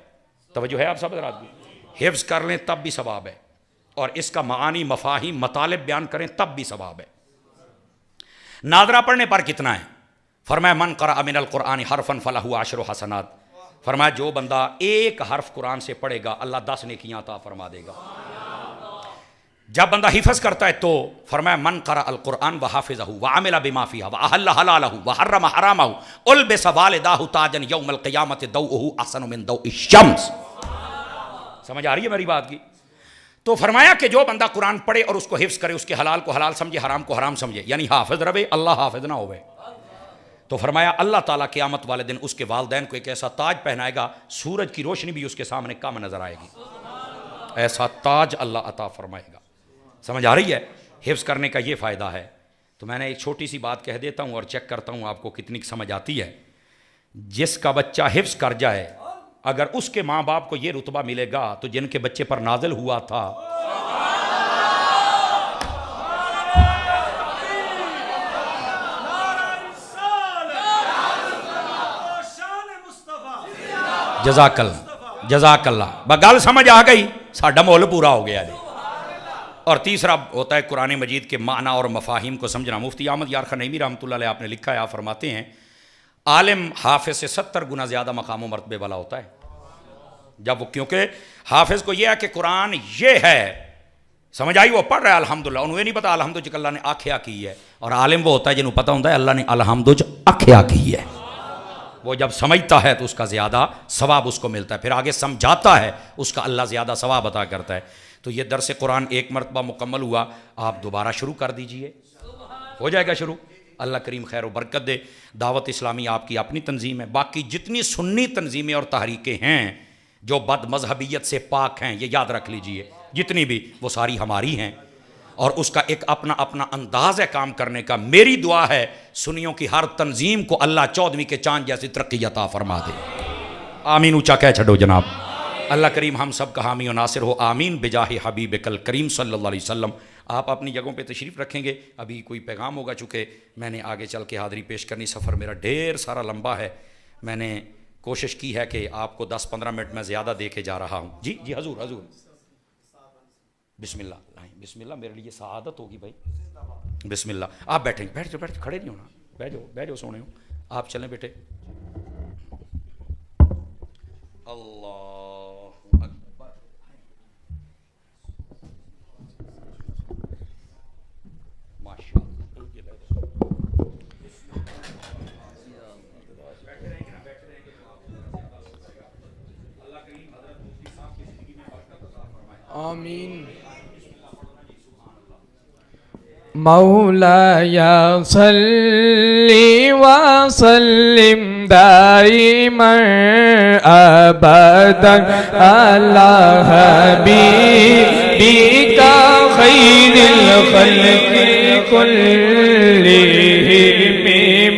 توجہ ہے آپ سب حضرات کی، حفظ کر لیں تب بھی ثواب ہے، اور اس کا معانی مفاہیم مطالب بیان کریں تب بھی ثواب ہے۔ ناظرہ پڑھنے پر کتنا ہے؟ فرمایا من قرأ من القرآن حرفا فلہ عشر حسنات، فرمایا جو بندہ ایک حرف قرآن سے پڑھے گا اللہ 10 نیکیاں عطا فرما دے گا۔ جب بندہ حفظ کرتا ہے تو فرمایا من قرأ القرآن وحافظہ وعمل بما فیہ واحل حلالہ وحرم حرامہ البس والداہ تاجا یوم القیامت ضوءہ احسن من ضوء الشمس۔ سمجھ آ رہی ہے میری بات کی؟ تو فرمایا کہ جو بندہ قرآن پڑھے اور اس کو حفظ کرے، اس کے حلال کو حلال سمجھے، حرام کو حرام سمجھے، یعنی حافظ رہے، اللہ حافظ نہ ہوئے، تو فرمایا اللہ تعالیٰ قیامت والے دن اس کے والدین کو ایک ایسا تاج پہنائے گا، سورج کی روشنی بھی اس کے سامنے کم نظر آئے گی، ایسا تاج اللہ عطا فرمائے گا۔ سمجھ آ رہی ہے؟ حفظ کرنے کا یہ فائدہ ہے۔ تو میں نے ایک چھوٹی سی بات کہہ دیتا ہوں اور چیک کرتا ہوں آپ کو کتنی سمجھ آتی ہے۔ جس کا بچہ حفظ کر جائے، اگر اس کے ماں باپ کو یہ رتبہ ملے گا تو جن کے بچے پر نازل ہوا تھا، جزاک اللہ جزاک اللہ، بگل سمجھ آ گئی، ساڈا مول پورا ہو گیا جی۔ اور تیسرا ہوتا ہے قرآن مجید کے معنی اور مفاہیم کو سمجھنا۔ مفتی احمد یار خان نعیمی رحمۃ اللہ علیہ آپ نے لکھا ہے، آپ فرماتے ہیں عالم حافظ سے 70 گنا زیادہ مقام و مرتبے والا ہوتا ہے، جب وہ، کیونکہ حافظ کو یہ ہے کہ قرآن یہ ہے، سمجھ آئی، وہ پڑھ رہا ہے الحمدللہ، انہوں یہ نہیں پتا الحمد چ اللہ نے آکھیا کی ہے، اور عالم وہ ہوتا ہے جنہوں پتہ ہوتا ہے اللہ نے الحمد چ آکھیا کی ہے، وہ جب سمجھتا ہے تو اس کا زیادہ ثواب اس کو ملتا ہے، پھر آگے سمجھاتا ہے اس کا اللہ زیادہ ثواب عطا کرتا ہے۔ تو یہ درس قرآن ایک مرتبہ مکمل ہوا، آپ دوبارہ شروع کر دیجئے، ہو جائے گا شروع، اللہ کریم خیر و برکت دے۔ دعوت اسلامی آپ کی اپنی تنظیم ہے، باقی جتنی سنی تنظیمیں اور تحریکیں ہیں جو بد مذہبیت سے پاک ہیں، یہ یاد رکھ لیجئے، جتنی بھی، وہ ساری ہماری ہیں، اور اس کا ایک اپنا اپنا انداز ہے کام کرنے کا۔ میری دعا ہے سنیوں کی ہر تنظیم کو اللہ 14ویں کے چاند جیسی ترقی عطا فرما دے، آمین اونچا کہہ چھڈو جناب۔ اللہ کریم ہم سب کا حامی و ناصر ہو، آمین بجاہ حبیب کل کریم صلی اللہ علیہ وسلم۔ آپ اپنی جگہوں پہ تشریف رکھیں گے، ابھی کوئی پیغام ہوگا، چونکہ میں نے آگے چل کے حاضری پیش کرنی، سفر میرا ڈھیر سارا لمبا ہے، میں نے کوشش کی ہے کہ آپ کو 10-15 منٹ میں زیادہ دے کے جا رہا ہوں۔ جی جی حضور حضور، بسم اللہ، بسم اللہ، میرے لیے سعادت ہوگی بھائی، بسم اللہ۔ آپ بیٹھیں، بیٹھ جاؤ، کھڑے نہیں ہونا، بیٹھ جاؤ سونے ہو، آپ چلیں بیٹے۔ اللہ اکبر، ماشاء اللہ۔ آمین۔ مولاي صل وسلم دائما ابدا على حبيبك خير الخلق كلهم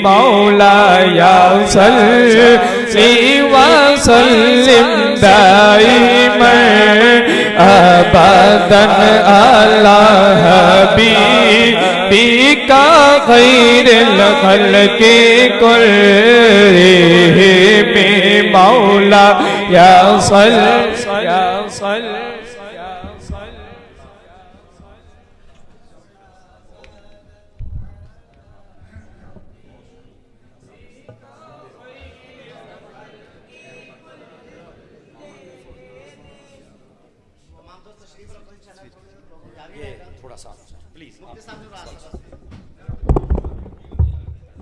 مولاي صل وسلم دائما ابدا على حبيبك خير الخلق كلهم مولاي صل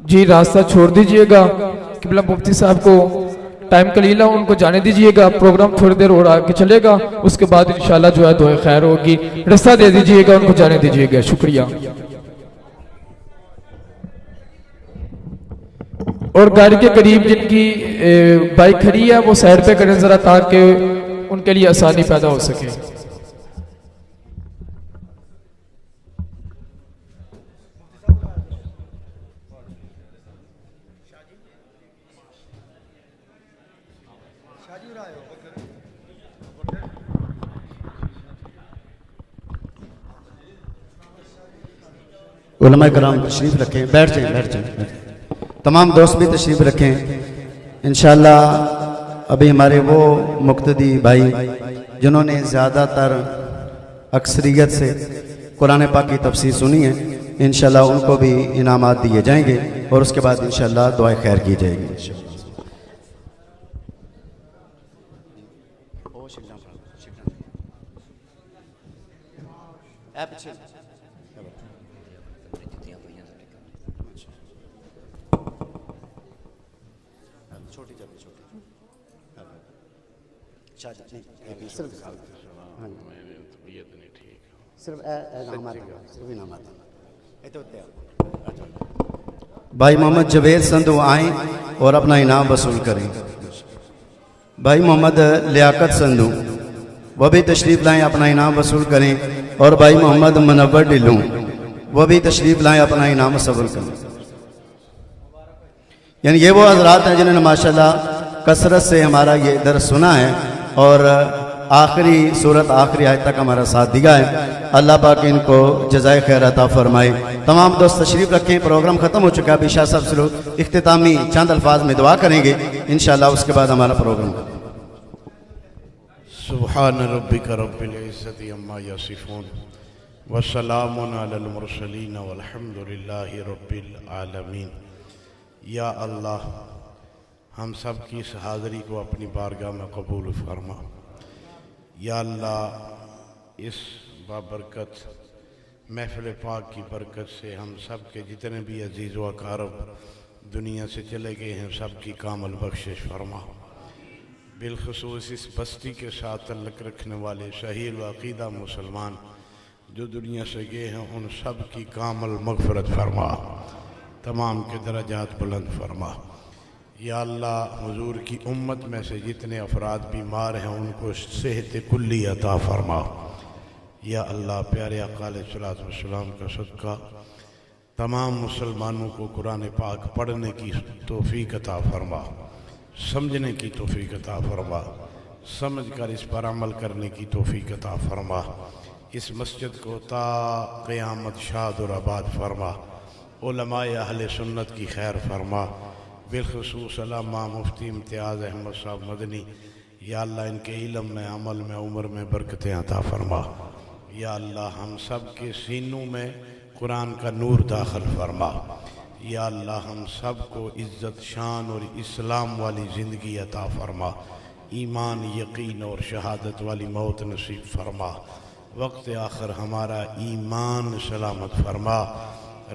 جی راستہ چھوڑ دیجئے گا، قبلہ مفتی صاحب کو ٹائم قلیل ہے، ان کو جانے دیجئے گا، پروگرام تھوڑی دیر اور آگے چلے گا، اس کے بعد انشاءاللہ جو ہے دعائے خیر ہوگی، راستہ دے دیجئے گا، ان کو جانے دیجئے گا، شکریہ۔ اور گاڑی کے قریب جن کی بائک کھڑی ہے وہ سائیڈ پہ کریں ذرا تاکہ ان کے لیے آسانی پیدا ہو سکے۔ علماء کرام تشریف رکھیں، بیٹھ جائیں۔ تمام دوست بھی تشریف رکھیں۔ انشاءاللہ ابھی ہمارے وہ مقتدی بھائی جنہوں نے زیادہ تر اکثریت سے قرآن پاک کی تفسیر سنی ہے، انشاءاللہ ان کو بھی انعامات دیے جائیں گے اور اس کے بعد انشاءاللہ دعائے خیر کی جائے گی۔ بھائی محمد جوید سندھو آئیں اور اپنا انعام وصول کریں۔ بھائی محمد لیاقت سندھو وہ بھی تشریف لائیں، اپنا انعام وصول کریں، اور بھائی محمد منور ڈلوں وہ بھی تشریف لائیں، اپنا انعام وصول کریں۔ یعنی یہ وہ حضرات ہیں جنہوں نے ماشاءاللہ کثرت سے ہمارا یہ درس سنا ہے اور آخری صورت آخری آیت تک ہمارا ساتھ دیا ہے۔ اللہ پاک ان کو جزائے خیر عطا فرمائے۔ تمام دوست تشریف رکھیں، پروگرام ختم ہو چکا ہے۔ ابھی شاہ صاحب سے لوگ اختتامی چند الفاظ میں دعا کریں گے انشاءاللہ، اس کے بعد ہمارا پروگرام ختم۔ سبحان ربک رب العزت عما یصفون وسلام علی المرسلین والحمد للہ رب العالمین۔ یا اللہ ہم سب کی اس حاضری کو اپنی بارگاہ میں قبول فرما۔ یا اللہ اس بابرکت محفل پاک کی برکت سے ہم سب کے جتنے بھی عزیز و اقارب دنیا سے چلے گئے ہیں سب کی کامل بخشش فرما۔ بالخصوص اس بستی کے ساتھ تعلق رکھنے والے صحیح العقیدہ مسلمان جو دنیا سے گئے ہیں ان سب کی کامل مغفرت فرما، تمام کے درجات بلند فرما۔ یا اللہ حضور کی امت میں سے جتنے افراد بیمار ہیں ان کو صحت کلی عطا فرما۔ یا اللہ پیارے آقا علیہ الصلوۃ والسلام کا صدقہ تمام مسلمانوں کو قرآن پاک پڑھنے کی توفیق عطا فرما، سمجھنے کی توفیق عطا فرما، سمجھ کر اس پر عمل کرنے کی توفیق عطا فرما۔ اس مسجد کو تا قیامت شاد اور آباد فرما، علماء اہل سنت کی خیر فرما، بالخصوص علامہ مفتی امتیاز احمد صاحب مدنی۔ یا اللہ ان کے علم میں، عمل میں، عمر میں برکتیں عطا فرما۔ یا اللہ ہم سب کے سینوں میں قرآن کا نور داخل فرما۔ یا اللہ ہم سب کو عزت شان اور اسلام والی زندگی عطا فرما، ایمان یقین اور شہادت والی موت نصیب فرما، وقت آخر ہمارا ایمان سلامت فرما۔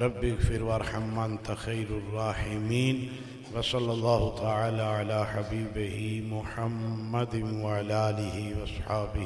رب اغفر وارحم انت خیر الراحمین، وصلی اللہ تعالی علی حبیبہ محمد وعلی آلہ وصحابہ۔